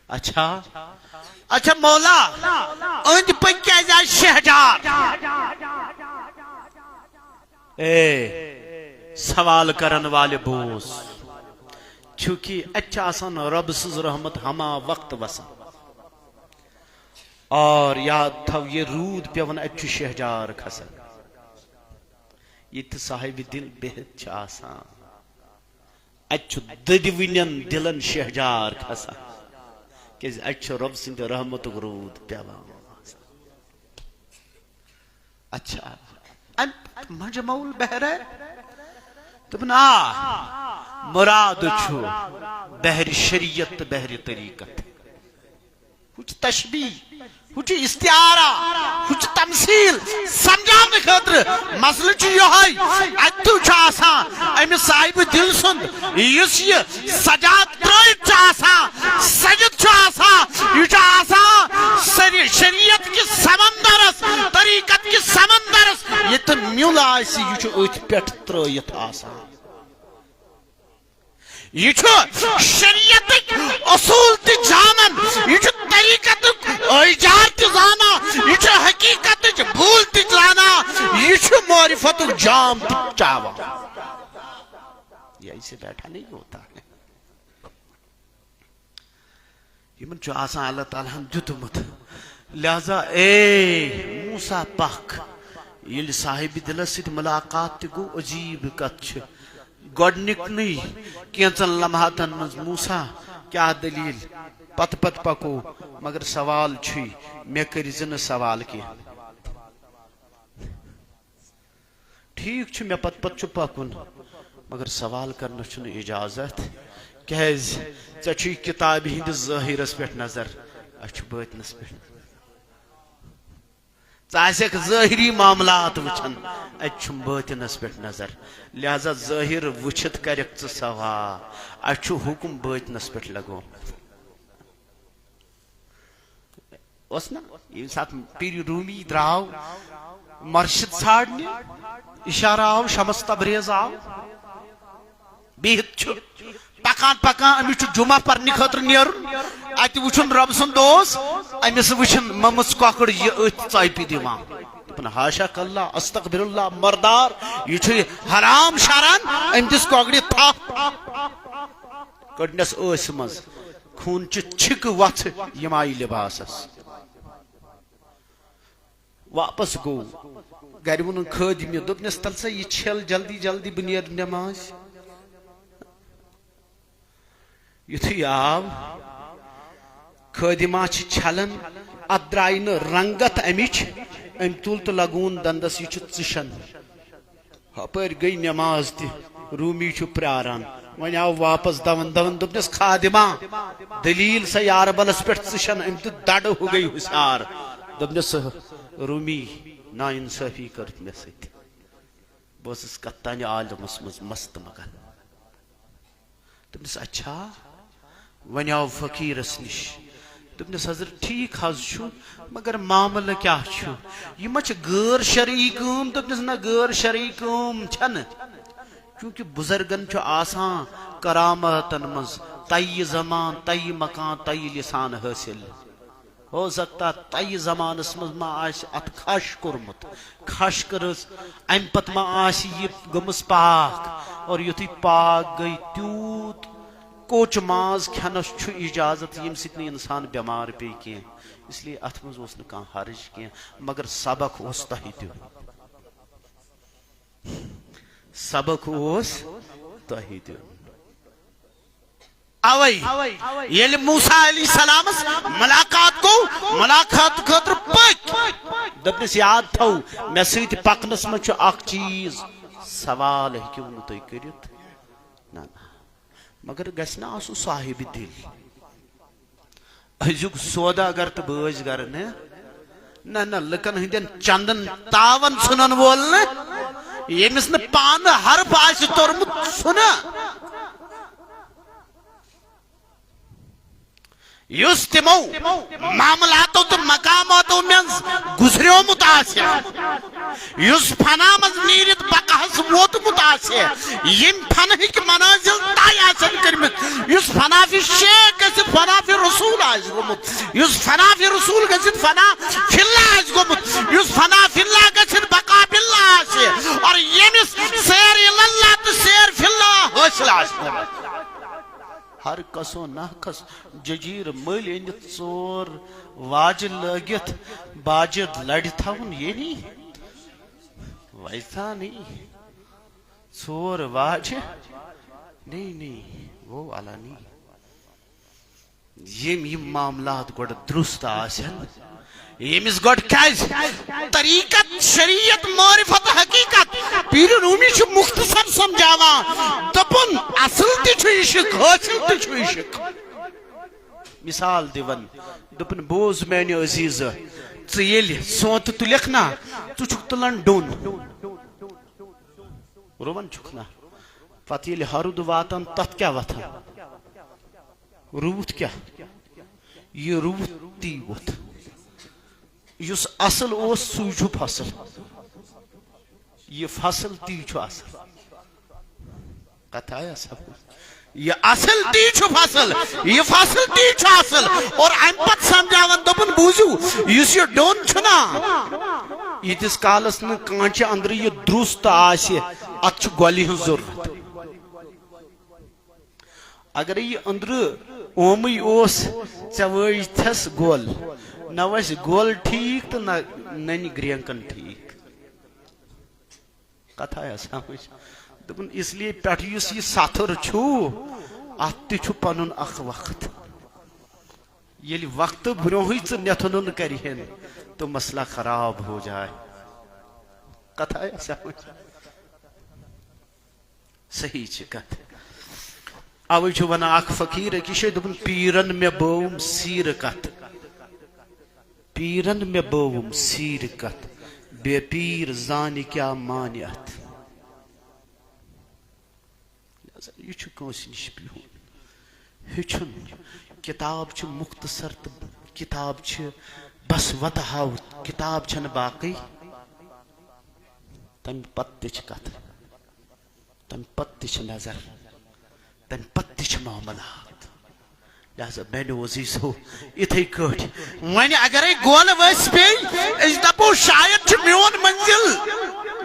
اچھا مولا اند پک کیز آئی شہجار اے سوال کرن والے بوس چونکہ اچھا آسان رب سز رحمت ہما وقت وسان اور یاد تھو یہ رود پیون اچھو شہجار کھسن یہ تو صاحب دل بہت چھ آسان اچھو ددونین دلن شہجار کھسن کہ اچھو رب سند رحمت رود پیون اچھا مجمول بہرے تبنا مراد چھو بہر شریعت بہر طریقت کچھ تشبیح کچھ استعارہ کچھ تمثیل سمجھانے خاطر مسئلہ چھو یہ اتو چھو آسان امی صاحب دل سند اس یہ سجاد ترائب چھو آسان سجد چھو آسان یہ چھو آسان شریعت کی سمندرس طریقت کی سمندرس یہ تو میول آئیسی یہ چھو ایت پیٹ ترائیت آسان یہ چھو شریعت اصول تی جانن یہ چھو طریقت ایجار تی جانا یہ چھو حقیقت بھول تی جانا یہ چھو معرفت جام تی چاوا یہ ایسے بیٹھا نہیں ہوتا ہے یہ من چھو آسان اللہ تعالیٰ ہم جتمت لہذا اے موسیٰ پاک یہ صاحب دلست ملاقات تی گو عجیب کتچ گوڑنک نہیں کینچن لمحاتن منز موسیٰ کیا دلیل پت پت پکو مگر سوال چھوئی میں کریزن سوال کی ٹھیک چھو میں پت پت چھو پکن مگر سوال کرنا چھو اجازت کہز چچوئی کتاب ہند ظاہر اس پیٹ نظر اچھو بات نس پیٹ چاہیے ظاہری معاملات وچھن اچھم باطنس پیٹ نظر لہذا ظاہر وچھت کرک ژٕ سوا اچھو حکم باطنس پیٹ لگو اس نا یہ ساتھ پیر رومی دراو مرشد ژھانڈنہِ اشارہ آو شمس تبریز آو بہت چھُ پکان پکان امس جمعہ پرنہِ خاطرٕ نیرُن اتہِ وٕچھُن رب سُنٛد دوست امس وٕچھن ممٕژ کۄکٕر یہِ أتھۍ ژۄپہِ دِوان دپان حاشاک اللہ استغفر اللہ مردار یہ چھُ حرام شران أمۍ دِژ کۄکرِ تھپھ کٔڑنس ٲسہِ منٛز خوٗنچہِ چھِکہٕ وۄژھٕ یِم آیہِ لباسس واپس گوٚو گرِ ووٚنُن خٲدِمہِ دوٚپنس تل سا یہِ چھل جلدی جلدی بہٕ نیرٕ نٮ۪ماز یُتھُے آو خٲدِما چھِ چھلان اتھ درٛاے نہٕ رنگت امِچ أمۍ تُل تہٕ لگوون دندس یہِ چھُ ژٕشان ہپٲرۍ گٔے نٮ۪ماز تہِ روٗمی چھُ پرٛاران وۄنۍ آو واپس دون دوٚپنس خادِما دلیٖل سا یاربلس پٮ۪ٹھ ژٕشان أمۍ تہٕ دڑٕ ہُہ گٔے ہُشار دوٚپنس روٗمی نا انصٲفی کٔرٕتھ مےٚ سۭتۍ بہٕ ٲسٕس کتھ تانۍ عالمس منٛز مست مگن دوٚپنس اچھا وۄنۍ آو فقیٖرس نِش دوٚپنس حضرت ٹھیٖک حظ چھُ مگر معاملہٕ کیٛاہ چھُ یہِ ما چھِ غٲر شرعی کٲم دوٚپنس نہ غٲر شرعی کٲم چھنہٕ چوٗنٛکہِ بُزرگن چھُ آسان کراماتن منٛز طے زمان طے مکان طے لسان حٲصِل ہو سکتا طے زمانس منٛز ما آسہِ اتھ کھش کوٚرمُت کھش کٔرٕس امہِ پتہٕ ما آسہِ یہِ گٔمٕژ پاک اور یُتھُے پاک گٔے تیوٗت کوچ ماز کھٮ۪نس چھُ اجازت ییٚمہِ سۭتۍ نہٕ انسان بٮ۪مار پیٚیہِ کینٛہہ اس لیے اتھ منٛز اوس نہٕ کانٛہہ حرج کینٛہہ مگر سبق اوس تۄہہِ دیُن سبق اوس تۄہہِ دیُن اوے ییٚلہِ موسیٰ علیہ السلامس ملاقات گوٚو ملاقات خٲطرٕ پٔکۍ دوٚپنس یاد تھو مےٚ سۭتۍ پکنس منٛز چھُ اکھ چیٖز سوال ہیٚکِو نہٕ تُہۍ کٔرِتھ نہ مگر گژھِ نہ آسُن صاحب دل أزیُک سوداگر تہٕ بٲز گر نہ لُکن ہٕنٛدٮ۪ن چندن تاون ژھٕنن وول نہٕ ییٚمِس نہٕ پانہٕ حرف آسہِ توٚرمُت سُہ نہٕ یُس تِمو معاملاتو تہٕ مقاماتو منٛز گُزریومُت آسہِ یُس فنا منٛز نیٖرِتھ بقاہس ووتمُت آسہِ ییٚمہِ فنہٕکۍ منٲزِل طے آسن کٔرمٕتۍ یُس فنا فی شیخ گٔژھِتھ فنا فی رسوٗل آسہِ گوٚمُت یُس فنا فی رسوٗل گٔژھِتھ فنا فی اللہ آسہِ گوٚمُت یُس فنا فی اللہ گٔژھِتھ بقا فی اللہ آسہِ اور ییٚمِس سیر اِلہ اللہ تہٕ سیر فی اللہ حٲصِل آسہِ ہر کسو نہ کس ججیر مل انت ژور واجہ لگت باجد لڑ تھون یہ نہیں ویسا نہیں ژور واجہ نہیں وہ والا نہیں یم معاملات گوڑ درست آسن یمس گوڑ کیاز طریقت شریعت معرفت حقیقت پیر رومی چھ مختصر سمجھاوان دپن اصل تی چھ عشق حاصل تی چھ عشق مثال دیون دپن بوز میانی عزیز ژیل سونت تلک نا ژٕ چھُکھ تُلان ڈوٚن رُوان چھُکھ نا پتہٕ ییٚلہِ ہرُد واتان تتھ کیاہ وتھان روٗد کیاہ یہ روٗد تی ووٚتھ یُس اصل اوس سُے چھُ فصل یہ فصل تی چھُ اصل کتھ آیا سمجھ یہ اصل تی چھُ فصل یہ فصل تی چھُ اصل اور ام پت سمجھاون دپن بوزو یُس یہ ڈوٚن چھُ نا یتس کالس نہ کانچہ اندر یہ درست آسہِ ات چھُ گۄلہِ ہٕنٛز ضرورت اگر یہ اندر اومٕے اوس ژےٚ وٲجتھس گول نہ وس گول ٹھیک تو نہ ننہِ گرینکن ٹھیک کتھ آیا سمجھ دپن اس لیے پٮ۪ٹھ یُس یہ ساتھر چھُ ات تہِ چھُ پنُن اکھ وقت ییٚلہِ وقت برونٛہٕے ژٕ نٮ۪تھُن کرِہن تو مسئلہ خراب ہو جائے کتھ آیا سمجھ صحیح چھ کتھ اوے چھُ ونان اکھ فقیر أکِس جایہِ دپن پیرن مے بٲوُم سیٖرٕ کتھ پیرن مے بٲوُم سیٖرٕ کتھ بے پیر زانہِ کیاہ مانہِ اتھ یہ چھُ کٲنٛسہِ نِش بِہُن ہیٚچھُن کتاب چھِ مختصر تہٕ کتاب چھِ بس وتہاو کتاب چھنہٕ باقٕے تمہِ پتہٕ تہِ چھِ کتھ تمہِ پتہٕ تہِ چھِ نظر تمہِ پتہٕ تہِ چھِ معاملات لہذا میانیو عزیزو اتھے کٲٹھۍ وۄنۍ اگرے گولہٕ ؤسۍ پیٚیہِ أسۍ دپو شاید چھُ میون منزل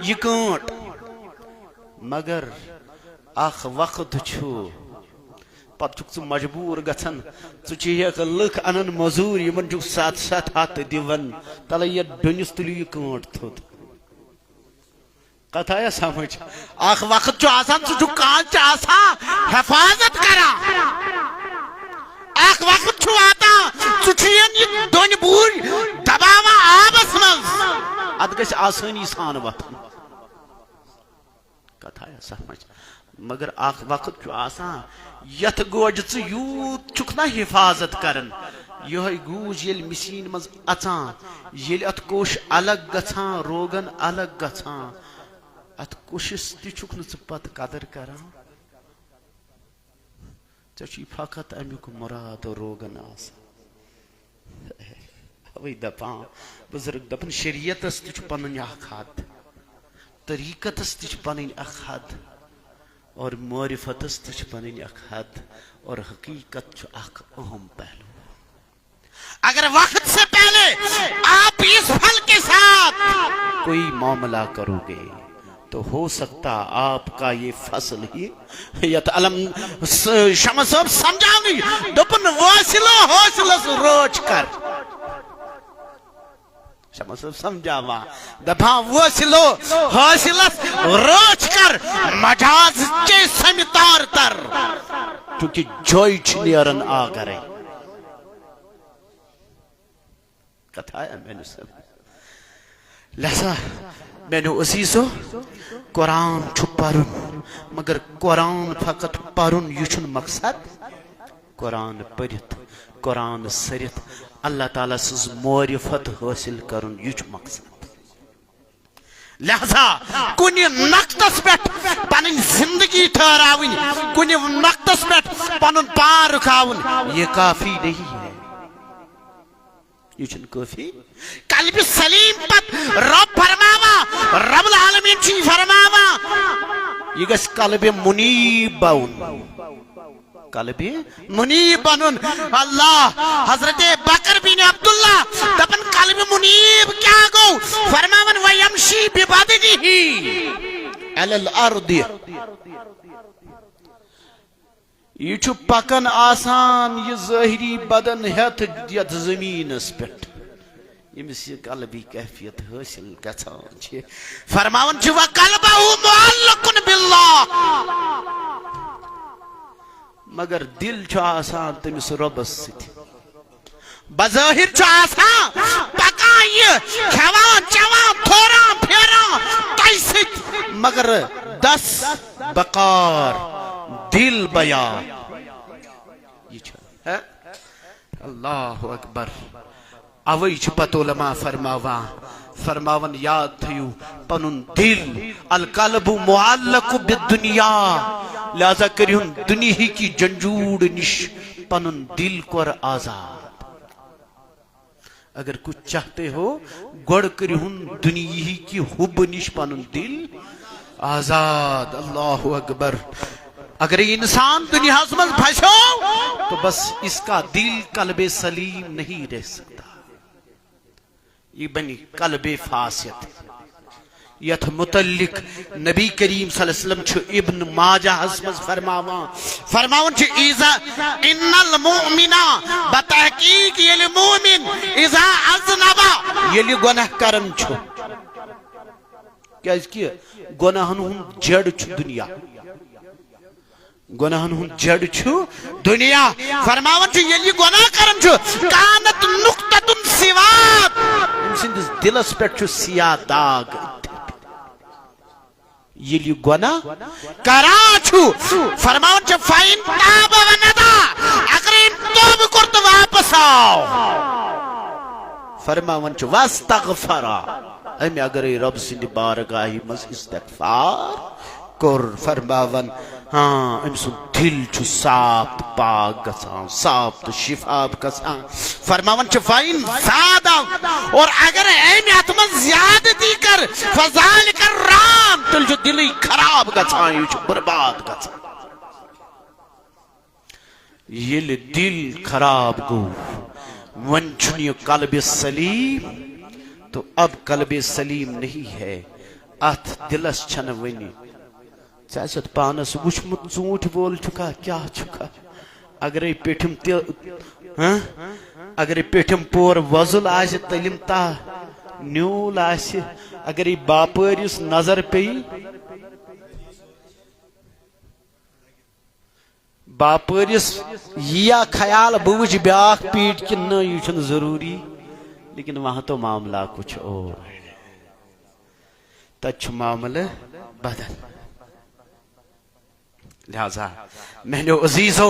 یہ کٲنٛٹ مگر اخ وقت چھُ پتہٕ چھُکھ ژٕ مجبوٗر گژھان ژٕ چھُکھ لُکھ انان مزوٗر یِمن چھُکھ 700 ہتھ دِوان تلے یتھ ڈوٚنِس تُلِو یہِ کٲنٛٹ تھوٚد کتھ آیا سمجھ اخ وقت چھُ آسان ژٕ چھُکھ کانچہِ آسان حفاظت کران اخ وقت چھُ واتان ژٕ چھُین یہِ ڈوٚنہِ بوٗرۍ دباوان آبس منٛز اتھ گژھِ آسٲنی سان وتھُن کتھ آیا سمجھ مگر اخ وقت چھُ آسان یتھ گوجہِ ژٕ یوٗت چھُکھ نا حفاظت کران یہے گوج ییٚلہِ مشیٖن منٛز اژان ییٚلہِ اتھ کوٚش الگ گژھان روگن الگ گژھان ات کوشش تہِ چھُکھ نہٕ ژٕ پتہٕ قدر کران ژےٚ چھُے فقط امیُک مراد روگن آسان اوے دپان بزرگ دپان شریعتس تہِ چھُ پنٕنۍ اکھ حد طریقتس تہِ چھِ پنٕنۍ اکھ حد اور معرفتس تہِ چھِ پنٕنۍ اکھ حد اور حقیقت چھُ اکھ اہم پہلو اگر وقت سے پہلے آپ اس پھل کے ساتھ کوئی معاملہ کرو گے تو ہو سکتا آپ کا یہ فصل ہی یت علم شمع صاحب سمجھاونی دپن واصلہ حاصلس روچ کر شمع صاحب سمجھاوا دپان واصلو حاصلس روچ کر مجاز کے سمتار تر چونکہ جوئی چھ نیرن آگرے کتھا ہے میں نے سب لہذا میں نے عزیزو قرآن چھو پرن مگر قرآن فقط پرن یہ چھن مقصد قرآن پرت قرآن سرت اللہ تعالیٰ سز معرفت حاصل کرن یہ چھ مقصد لہذا کنی نقطس پیٹھ پنن زندگی ٹھہراون کنی نقطس پیٹھ پنن پان رکھاون یہ کافی نہیں ہے یہ چھن کافی قلب سلیم پت رب فرماوا رب العالمین چی فرماوا یہ گس قلب منیب بون قلب منیب بنن اللہ حضرت بکر بن عبداللہ دپن قلب منیب کیا گو فرماون ویمشی ببدنہ علی الارض یہ چھو پکن آسان یہ ظاہری بدن ہتھ یت زمینس پہ یمس یہ قلبی کیفیت حاصل گژھان چھ فرماون چھ وقلبہ معلق باللہ مگر دل چھ آسان تمس ربس ست بظاہر چھ آسان پکان یہ کھوان چوان تھوران پھیران تہ ست مگر دس بقار دل بیان یہ چھ اللہ اکبر اوئی چھ پتہ علماء فرماون یاد تھیو پنن دل القلب معلق بالدنیا لہذا کریون دنیا کی جنجوڑ نش پنن دل کور آزاد اگر کچھ چاہتے ہو گوڑ کریون دنیا کی حب نش پنن دل آزاد اللہ اکبر اگر انسان دنیا میں پھنسو تو بس اس کا دل قلب سلیم نہیں رہ سکتا یہ بنی قلب فاسد یت متعلق نبی کریم صلی اللہ علیہ وسلم چھو ابن ماجہ حسمز فرماون چھو ان المؤمنہ بتحقیق یلی مومن اذا اذنبا یلی گناہ کرن چھو کیا اس کی گناہن ہم جڑ چھو دنیا گناہن ہم جڑ چھو دنیا فرماون چھو یلی گناہ کرن چھو کانت نقطة سواد سندس دلس پیٹ چھو سیاہ داغ یلی گناہ کرا چھو فرماون چھو فائن تاب و ندا اگر ان توب کرت واپس آو فرماون چھو واستغفرا ہمیں اگر رب سندی بارگاہی مز استغفار کر فرماون ہاں امسن دل چھو صاف پاک گسان صاف تو شفاب گسان فرماون چھو فائن زیادہ اور اگر اہمیت میں زیادتی کر فذالک الرام تل جو دلی خراب گسان یہ چھو برباد گسان یہ دل خراب گو ونچنی قلب سلیم تو اب قلب سلیم نہیں ہے ات دلس چھن ونی چاہت پانس وچمت ژوٗنٛٹھۍ وول چھُکا کیاہ چھُکا اگرے پیٹھم پور وزل آسہِ تلم تا نیول آسہِ اگرے باپٲرِس نظر پیٚیہِ باپٲرِس ییا خیال بہٕ وٕچھِ بیاکھ پیٖٹ کِنہٕ نہ یہِ چھُنہٕ ضروٗری لیکن وہاں تو معاملہ کچھ اور تت چھُ معاملہ بدل لہذا میرے عزیزو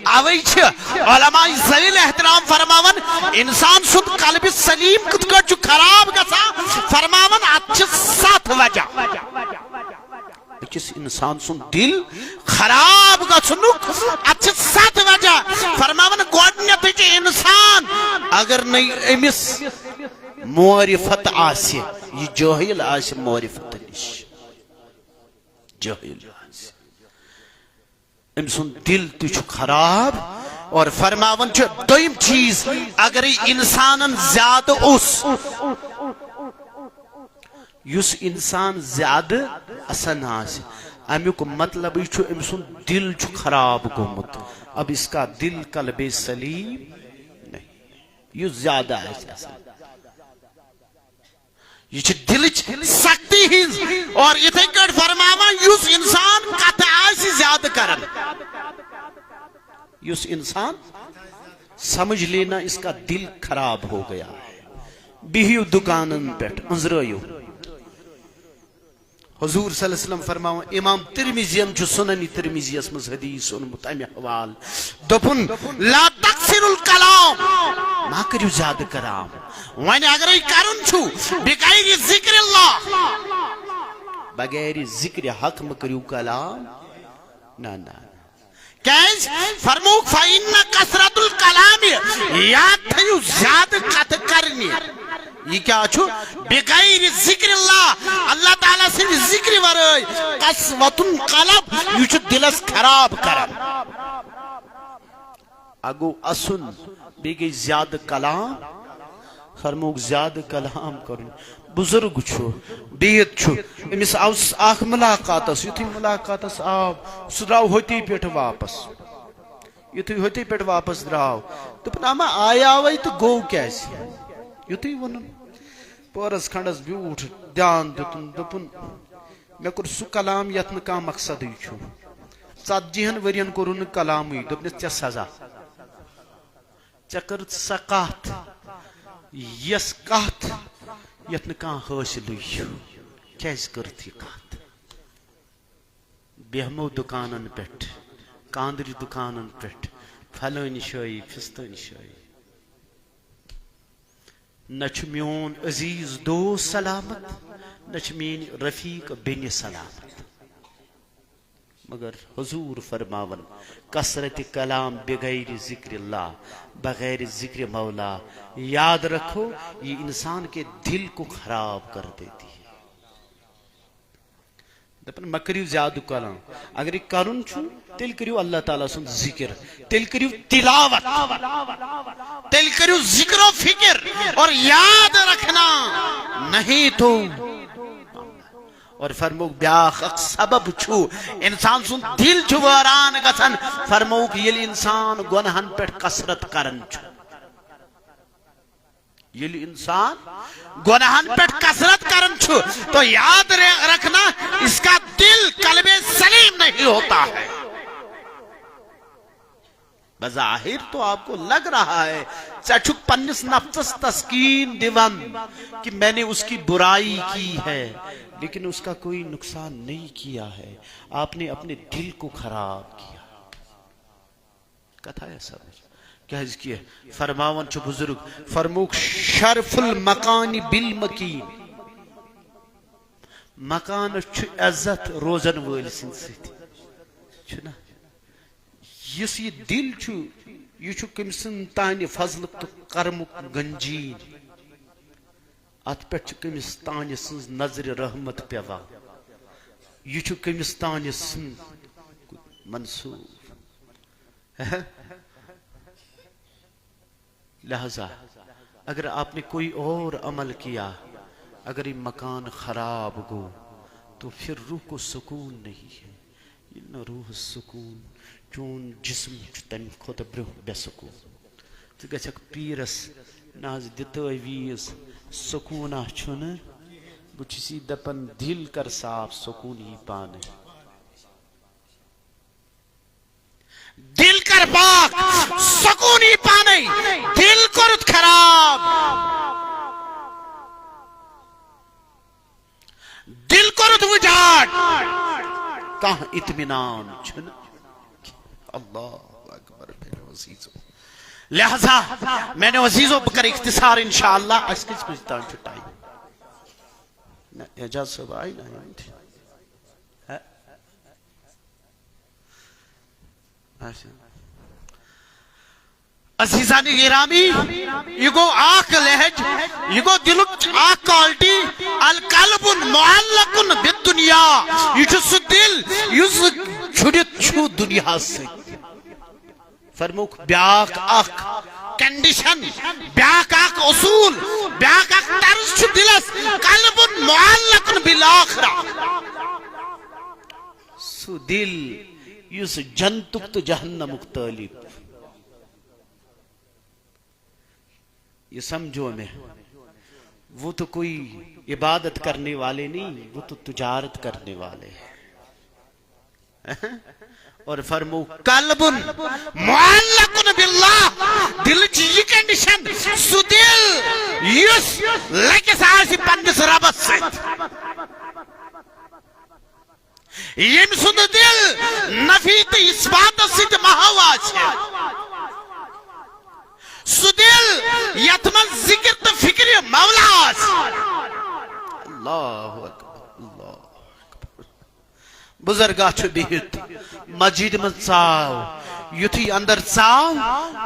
اوئی چھ علماء ذویل احترام فرماون انسان سن قلب سلیم کت کٹ چھ خراب گسا فرماون اتھ 7 وجہ اکس انسان سن دل خراب گسنک اتھ 7 وجہ فرماون گوڈنیت چھ انسان اگر نہیں امس معرفت آسی یہ جاہل آسی معرفت نش جاہل امسن دل تچ خراب اور فرماون چھ دویم چیز اگر انسان زیادہ یس انسان زیادہ اسن آس امیک مطلب یہ امسن دل چھ خراب گومت اب اس کا دل قلب سلیم نہیں یہ زیادہ ہے یہ دل سختی ہز اور اتھے کٹ فرماوا یس انسان کت آسی زیادہ کرن یس انسان سمجھ لینا اس کا دل خراب ہو گیا ہے بہیو دکانن پیٹ انزرائیو حضور صلی اللہ علیہ وسلم فرماؤں امام ترمیزیم جو سننی ترمیزی اسمز حدیث انمت امی حوال دپن لا تکسر الکلام ما کریو زیادہ کرام وانی اگر ای کرن چھو بغیر ذکر اللہ بغیر ذکر حق مکریو کلام نا نا کیس فرموک فإن کسرت الکلام یاد تھیو زیادہ قط کرنی یہ کیا چھو بغیر ذکر اللہ اللہ تعالیٰ سے ذکر ورائے قسوت قلب یہ چھو دلس خراب کرن اگو اسن بیگئی زیادہ کلام فرموک زیادہ کلام کرن بزرگ چھو بیت چھو امس آخ ملاقات اس یتھی ملاقات اس آو سدراو ہوتی پیٹ واپس یتھے ہوتے پہ واپس دراو دپن اما آیاوے تو گو کیاز یتھے ونن پورس کھنڈس بیوٹھ دھیان دتن دپن مے کور سہ کلام یتھ نہ کانٛہہ مقصدٕے چھُ 40 ورین کوٚرُن نہٕ کلامٕے دوٚپنس ژےٚ سزا ژےٚ کٔرٕتھ سۄ کتھ یۄس کتھ یتھ نہٕ کانٛہہ حٲصلٕے چھُ کیازِ کٔرٕتھ یہِ کتھ بیہمو دُکانن پٮ۪ٹھ کاندرِ دُکانن پٮ۪ٹھ پھلٲنۍ جایہِ فِستٲنۍ جایہِ نہ چھُ میون عزیز دوست سلامت نہ چھِ میٲنۍ رفیق بیٚنہِ سلامت مگر حضور فرماون کثرت کلام بغیر ذکر اللہ بغیر ذکر مولا یاد رکھو یہ انسان کے دل کو خراب کر دیتی ہے دپن مہ کٔرِو زیادٕ کلام اگر یہ کرُن چھُ تیٚلہِ کٔرِو اللہ تعالیٰ سُنٛد ذکر تیٚلہِ کٔرِو تلاوت تیل کریو ذکر و فکر اور یاد رکھنا نہیں تو اور فرموک بیاخ اک سبب چھو انسان سن دل چھو واران گژھن فرموک یل انسان گناہن پہ کثرت کرن چھو یل انسان گناہن پہ کثرت کرن چھو تو یاد رکھنا اس کا دل قلب سلیم نہیں ہوتا ہے بظاہر تو آپ کو لگ رہا ہے چچک پنس نفس تسکین دیون کہ میں نے اس کی برائی کی ہے لیکن اس کا کوئی نقصان نہیں کیا ہے آپ نے اپنے دل کو خراب کیا کتھا ہے سب کیا اس کی ہے فرماون چھو بزرگ فرموک شرف المکان بالمکین مکان چھو عزت روزن وال سن سۭتۍ چھُنا یس یہ دل چھو یہ چھو کمسن تانہِ فضلک تو کرمک گنجین ات پہ کمس تانہِ سن نظر رحمت پیوان یہ چھو کمس تانہِ سن منصوب لہذا اگر آپ نے کوئی اور عمل کیا اگر یہ مکان خراب گو تو پھر روح کو سکون نہیں ہے یہ نہ روح سکون چون جسم تم کھت برہ بے سکون تو گھک پیرس ناز دتویز سکونہ چھن بچسی دپن دل کر صاف سکون ہی پانے دل کر پاک سکون ہی پانے دل کرت خراب دل کرت وجاڑ کہاں اطمینان چھن اللہ اکبر میرے عزیزو لہذا میں نے عزیزوں بکر اختصار انشاءاللہ اس کس پوچھتان چھٹائی نا اعجاز صاحب آئی نا عزیزان گرامی یہ گو آخ لہج یہ گو دلک آخ کوالٹی القلب معلق بالدنیا یہ چھو سو دل یس چھڑت چھو دنیا سے فرموک بیاک اخ کنڈیشن بیاک اخ اصول بیاک اخ طرز چھو دلس قلب معلق بالآخرہ سو دل یس جنتک تو جہنمک طالب یہ سمجھو میں وہ تو کوئی عبادت کرنے والے نہیں وہ تو تجارت کرنے والے ہیں اور فرمو قلب معلق باللہ دل چیزی کنڈیشن سو دل یس لگے ساسی پندس ربط سے یم سند دل نفی تو اس بات سے محواز ہے سو دل یتمن ذکر تو فکر مولاز اللہ اکبر اللہ اکبر بزرگاہ چھو بہت مسجد من ژاو یتھی اندر ژاو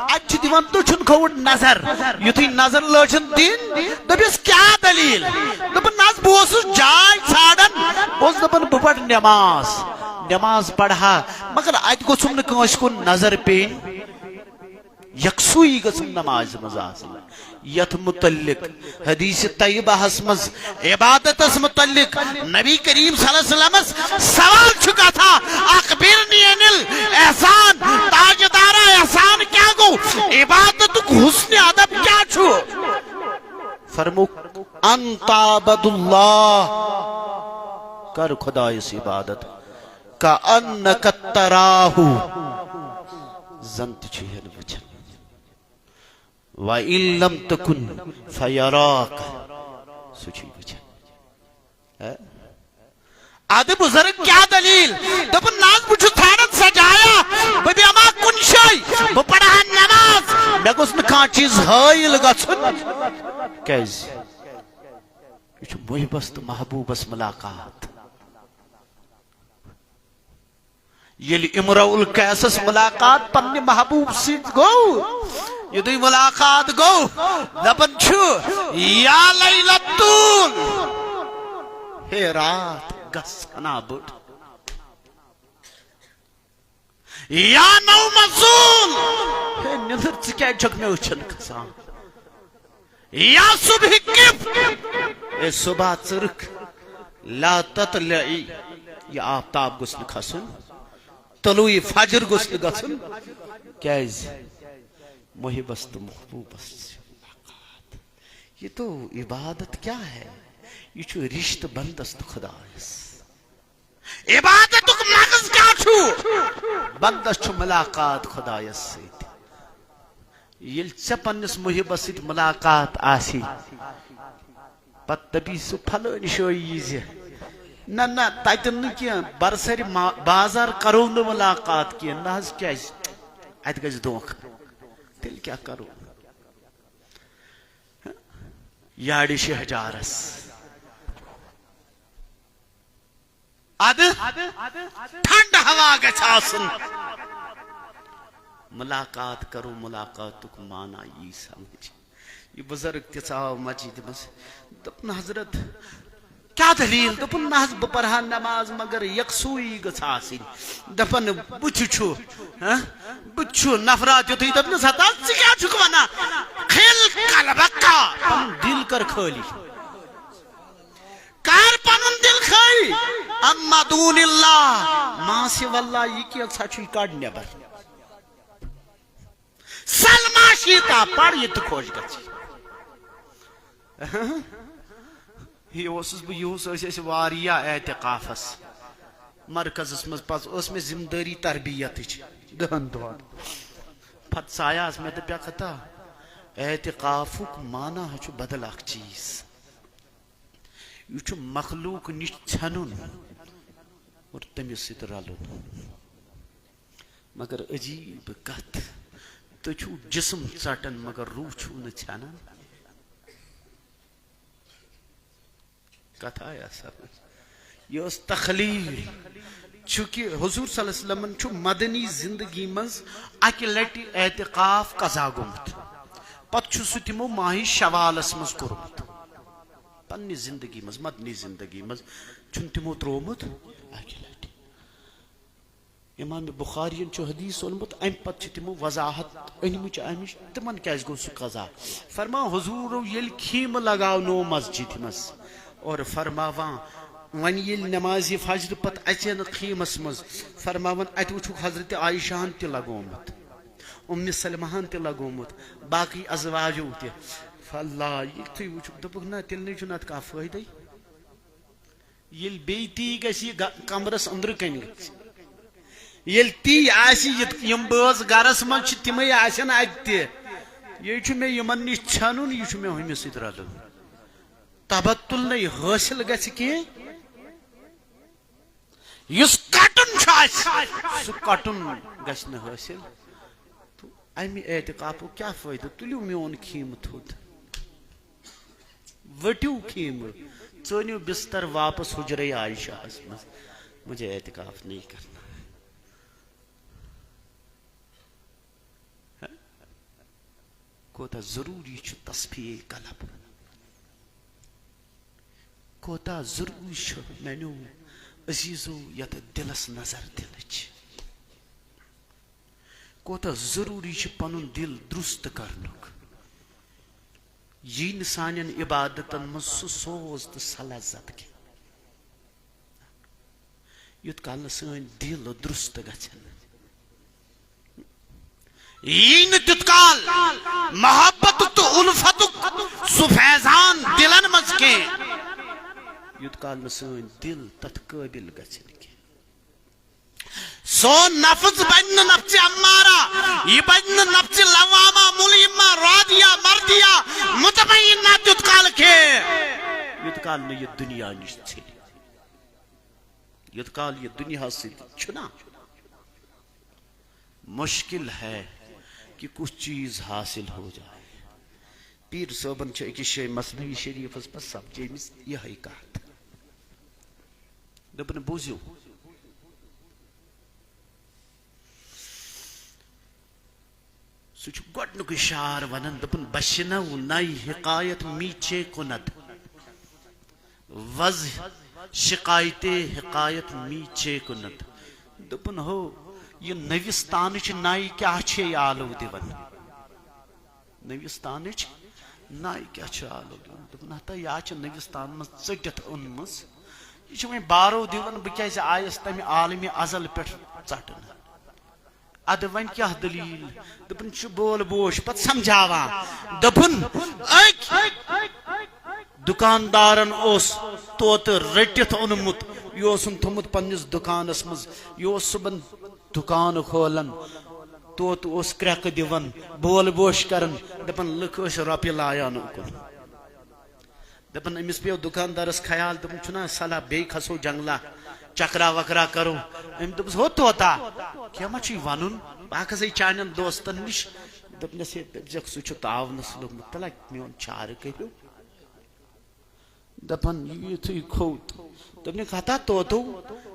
اچھ دیوان تو چھن کھوڑ نظر یتھی نظر لچن دین دبیس کیا دلیل دبن ناز بوسو جائے ژھاڑن بوس دبن بپڑ نماز پڑھا مگر ات گوسم نہ کانس کو نظر پین یکسوئی گسم نماز مزاز یت متعلق حدیث طیبہ حسمز عبادت اس متعلق نبی کریم صلی اللہ علیہ وسلم سوال چکا تھا اخبرنی انل احسان تاجدارہ احسان کیا گو عبادت حسن ادب کیا چھو فرمو انت عبد اللہ کر خدا اس عبادت کا انک تراہ زنت چھہن وچھن وَإِن لَمْ تَكُنْ فَيَرَاكَ سُچھی وچھن آدھے بزرگ کیا دلیل دبن ناز بچھو تھانت سجایا ببی اما کن شای بپڑھا نماز میں گوس نکان چیز حائل گا چھن کیز یہ چھو محبست محبوب اس ملاقات یلی امرؤ القیسس ملاقات پنی محبوب سیت گو یہ دوی ملاقات گو دبن چھو یا لیلتون ہے رات گس کنا بڑ یا نو مزون ہے نظر چکے جگ میں اچھن کسان یا صبح کف اے صبح چرک لا تطلعی یا آفتاب گسن کھسن طلوعی فجر گسن گسن کیز محبست محبوبست یہ تو عبادت کیا ہے یہ چھو رشت بندست خدایس عبادت مغز کیا چھو بندست چھو ملاقات خدایس سیت یل چپنس محبت سیت ملاقات آسی پت تبی سو پھلن شوئی زی نا تایتن نکیا برسر بازار کرو نو ملاقات کیا ناز کیا ایت گز دونک تیل کیا کرو یاڑی شہجارس ٹھنڈ ہوا گچھاسن ملاقات کرو ملاقات تک مانا یہ سمجھ یہ بزرگ تیساو مجید مس دپن حضرت کیا دلیل دپن ناز بپرہا نماز مگر یکسوئی گچھاسن دپن بچھو بچھو نفرات جو تھی دپن ستا سکیا چھکوانا خیل قلبکا پن دل کر کھولی کار پنن دل کھائی اما دون اللہ ماں سے واللہ یہ کیا سچوئی کاڑ نیبر سلما شیطا پڑھ یہ تو کھوش گچی یہ اس واریا اعتقافس مرکز اس میں پاس اس میں زمداری تربیت دہن دوان پھت سایا اس میں تو پیا کھتا اعتقافک مانا ہے بدل اک چیز یہ مخلوق نش چھنن اور تمس ست رلن مگر عجیب کت تو جسم ژٹن مگر روح چھو نہ چھنن کتھا یا سمجھ یہ اس تخلیل چونکہ حضور صلی اللہ علیہ وسلم چھو مدنی زندگی مز اکی لٹی اعتقاف قضا گومت پت چھو سو تمو ماہی شوالس مز کورمت پنی زندگی مز مدنی زندگی مز چھن تمو ترومت اکی لٹی امام بخاری چھو حدیث اونمت ام پت چھ تمو وضاحت انمچ امش تمن کیاز گو سو قضا فرما حضور یل خیم لگاو نو مسجد مز اور فرماوان ون یل نماز فجر پت اچین خیمس مز فرماوان ات وچھو حضرت عائشہ تہ لگومت ام سلمہن تہ لگومت باقی ازواجو تہ فاللہ یہ تھی وچھو دپک نا تیل نہیں چھنات کا فائدہ یل بیتی گسی کمرس اندر کن یل تی آسی یم باز گرس من چھ تمے آسن ات یہ چھ میں یمن نش چھنن یہ چھ میں ہمس سۭتۍ رلن تبتل نہیں حاصل گژھِ کینٛہہ یُس کٹن چھُ اسہِ سُہ کٹن گژھِ نہٕ حٲصِل تہٕ امہِ اعتقافُک کیٛاہ فٲیدٕ تُلِو میون خیمہٕ تھوٚد ؤٹِو خیمہٕ ژٲنِو بستر واپس حجرے عائشہس منٛز مجھے اعتقاف نہیں کرنا کوتاہ ضروری چھُ تصفیہ قلب کوتا ضروری چھُ میانیو عزیزو یت دلس نظر دلچ کوتا ضروری چھُ پنن دل درست کرنُک یی نہٕ سانٮ۪ن عبادتن منٛز سُہ سوز تہٕ سۄ لذت کینٛہہ یُت کال نہٕ سٲنۍ دل درست گژھن یہ تیت کال محبت تو الفت سہ فیضان دلن مز کی یوت کال نہ سن دل تت قابل گژھن کی سون نفس بن نفس امارہ یہ بن نفس لوامہ ملیمہ راضیہ مردیہ مطمئنہ تیت کال کے یوت کال نہ یہ دنیا نش ژھیل یوت کال یہ دنیا سے چھنا مشکل ہے کہ کچھ چیز حاصل ہو جائے پیر صوبن اکس شے مثنوی شریف پہ سمجھمس یہ کت دپن بوزیو سہ گۄڈنیُک اشار ونان دپن بشنو نئی حکایت میچے کند وز شکایت حکایت میچے کند دپن ہو یہ نوستانچ نائی کیا چھے آلو دیون نوستانچ نائی کیا چھے آلو دیون دپن ہتا یا چھے نوستان مز ژٹت اونمز یہ چھے میں بارو دیون بکیازِ آیس تمہ عالمی ازل پہ ژٹن اد ون کیا دلیل دپن چھ بول بوش پت سمجھاوا دپن دکاندارن اس توت رٹت اونمت یہ تھومت پنس دکانس مز یہ صبح دکان کھولن توت اس کرک دیون بول بوش کرن دپن لک روپیہ لایان اکن دپن امس پیو دکاندارس خیال دپن چھنا صلاح بی کھسو جنگلہ چکرا وکرا کرو ام دپس ہو توتا کیا ما چھ ونن بہ کھسے چانن دوستن نش دپنس جک سہ چھ تعاونس لوگمت تلا میون چار کریو دپن یتھے کھوت دپن ہتا توتو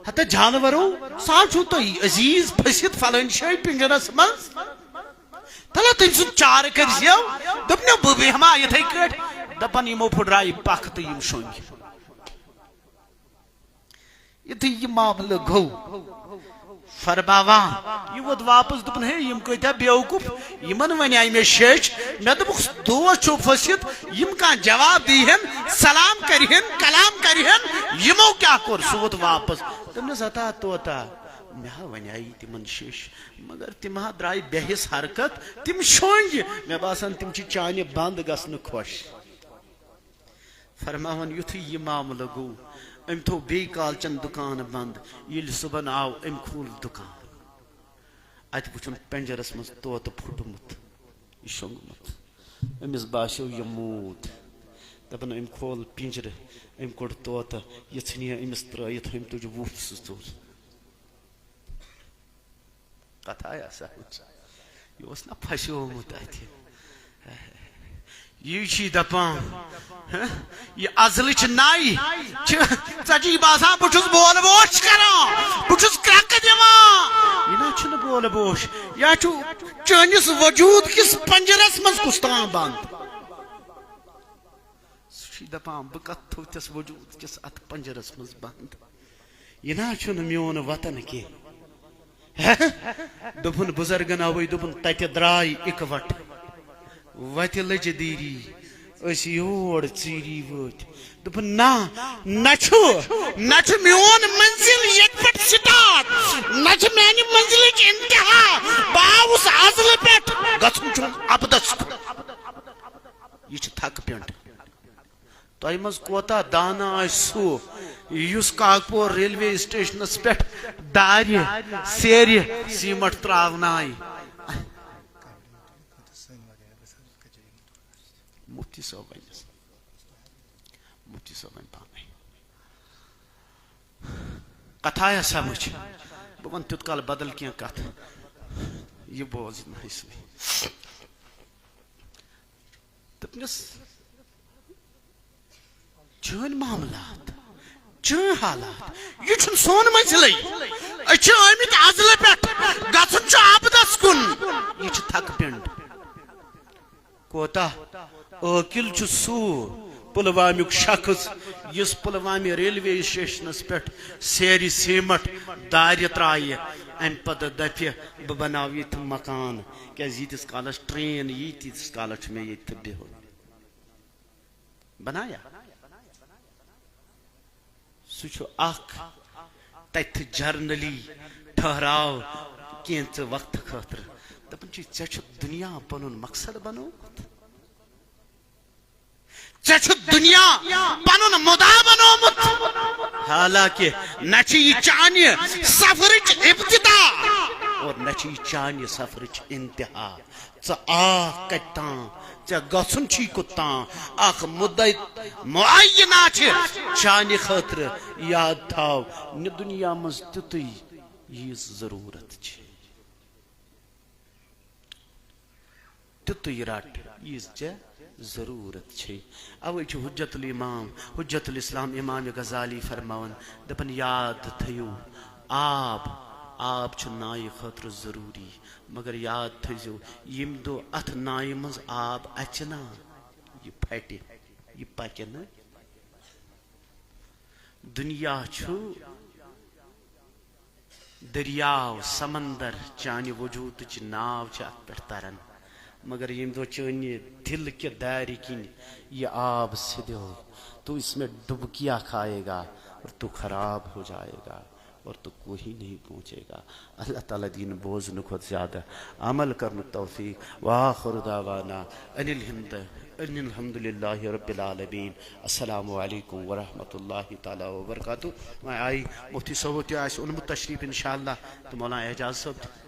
ہتا جانورو سال چھو تو عزیز پھسیت فلن شے پنجرس مز تلا تم سن چار کرزیو دپن بہ بیہما یتھے کٹ دپن یمو پھڑرائی پکھ تو یم شونگ یتھے یہ معاملہ گو فرماوا یہ ووت واپس دپن ہے یم کتیا بیوقوف یمن ونیائی میں شیچ میں دپس دوست چھو پھسیت یم کا جواب دیہن سلام کرہن کلام کرہن یمو کیا کور سہ ووت واپس دپنس ہتا توتا مے ونیائی تمن شیش مگر تم درائی بحث حرکت تم شونگ مے باسان تم چھ چانہ بند گژھن خوش فرماون یتھے یہ معاملہ گو ام تھو بی کالچن دکان بند یل صبح آو ام کھول دکان ات وچھن پنجرس مز توت پھٹمت یہ شونگمت امس باسیو یہ موت دپن ام کھول پنجر ام کوڑ توت یہ ژھنیا امس ترٲیِتھ ام تُج وُپھ سُہ ژوٚل کتھ آیا سمجھ یہ اوس نا پھسیومُت اتہِ یہ چھ دپان یہ ازلچ نائی ژجی باسان بچس بول بوش کران بچس کرک دِوان یہ نا چھُنہٕ بول بوش یا چھُ چٲنِس وجود کس پنجرس مز کُستام بند سُہ چھ دپان بہٕ کتھ تھوتس وجود کس ات پنجرس مز بند یہ نا چھُنہٕ میون وطن کینٛہہ دوٚپُن بزرگن اوے دوٚپُن تتہِ درٛاے اِکوٹ وتہِ لٔجہِ دیٖری أسۍ یور ژیٖری وٲتۍ دوٚپُن نہ چھُ میون منزل ییٚتہِ پٮ۪ٹھ سٹارٹ نہ چھُ میانہِ منزلٕچ انتہا بہٕ آوُس ازلہٕ پٮ۪ٹھ گژھُن چھُم ابدس کُن یہ چھِ تھکہٕ پیٚنٛٹ تۄہہِ منٛز کوتاہ دانا آسہِ سُہ یُس کاکپور ریلوے سٹیشنس پٮ۪ٹھ دارِ سیرِ سیٖمٹ ترٛاونایہِ مفتی صاحب پانے کتھ آیا سمجھ بہ ون تیت کال بدل کی کت یہ بوز نئی دپنس چون معاملات چون حالات یہ چھن سون منزلے اچھے آمت ازلے پہ گژھن چھ آبدس کن یہ چھ تھک پنڈ کوتا عاقل چھ سو پلوامیک شخص یس پلوامی ریلوے سٹیشنس پہ سیری سیمٹ دارِ ترائے ام پتہ دپہ بہ بناو یہ مکان کیاز یتس کالس ٹرین یہ تیتس کالس میں یہ بہن بنایا سہ اخ تت جرنلی ٹھہراو کینچ وقت خاطر دپن چھ ژے چھ دنیا پنن مقصد بنومت ژے چھ دنیا پنن مدا بنومت حالانکہ نہ چھ یہ چانہ سفرچ ابتدا اور نہ چھ یہ چانہ سفرچ انتہا ژٕ آکھ کتہِ تام ژےٚ گژھُن چھی کوٚتام اکھ مدت معینہ چھ چانہ خاطر یاد تھاو نہ دنیا مز تیُتُے ییٖژ ضروٗرت چھِ تیُتُے رٹ ییٖژ ژےٚ ضروٗرت چھے اوے چھُ حجت الامام حجت الاسلام امام غزالی فرماوان دپن یاد تھٲیِو آب چھُ نایہِ خٲطرٕ ضروٗری مگر یاد تھٲیزیو ییٚمہِ دۄہ اتھ نایہِ منٛز آب اژِ نا یہِ پھٹہِ یہِ پکہِ نہٕ دنیا چھُ دریاو سمندر چانہِ وجوٗدٕچ ناو چھِ اتھ پٮ۪ٹھ تران مگر ییٚمہِ دۄہ چٲنہِ دل کے دارِ کِنۍ یہ آب سدھو تو اس میں ڈبکیاں کھائے گا اور تو خراب ہو جائے گا اور تو کوئی نہیں پہنچے گا اللہ تعالیٰ دین بوزن کھت زیادہ عمل کرن توفیق وآخر دعوانا ان الحمد للہ رب العالمین السلام علیکم ورحمۃ اللہ تعالیٰ وبرکاتہ میں آئی مفتی صاحب تہ آسہِ اونمُت تشریف انشاءاللہ تو مولانا اعجاز صاحب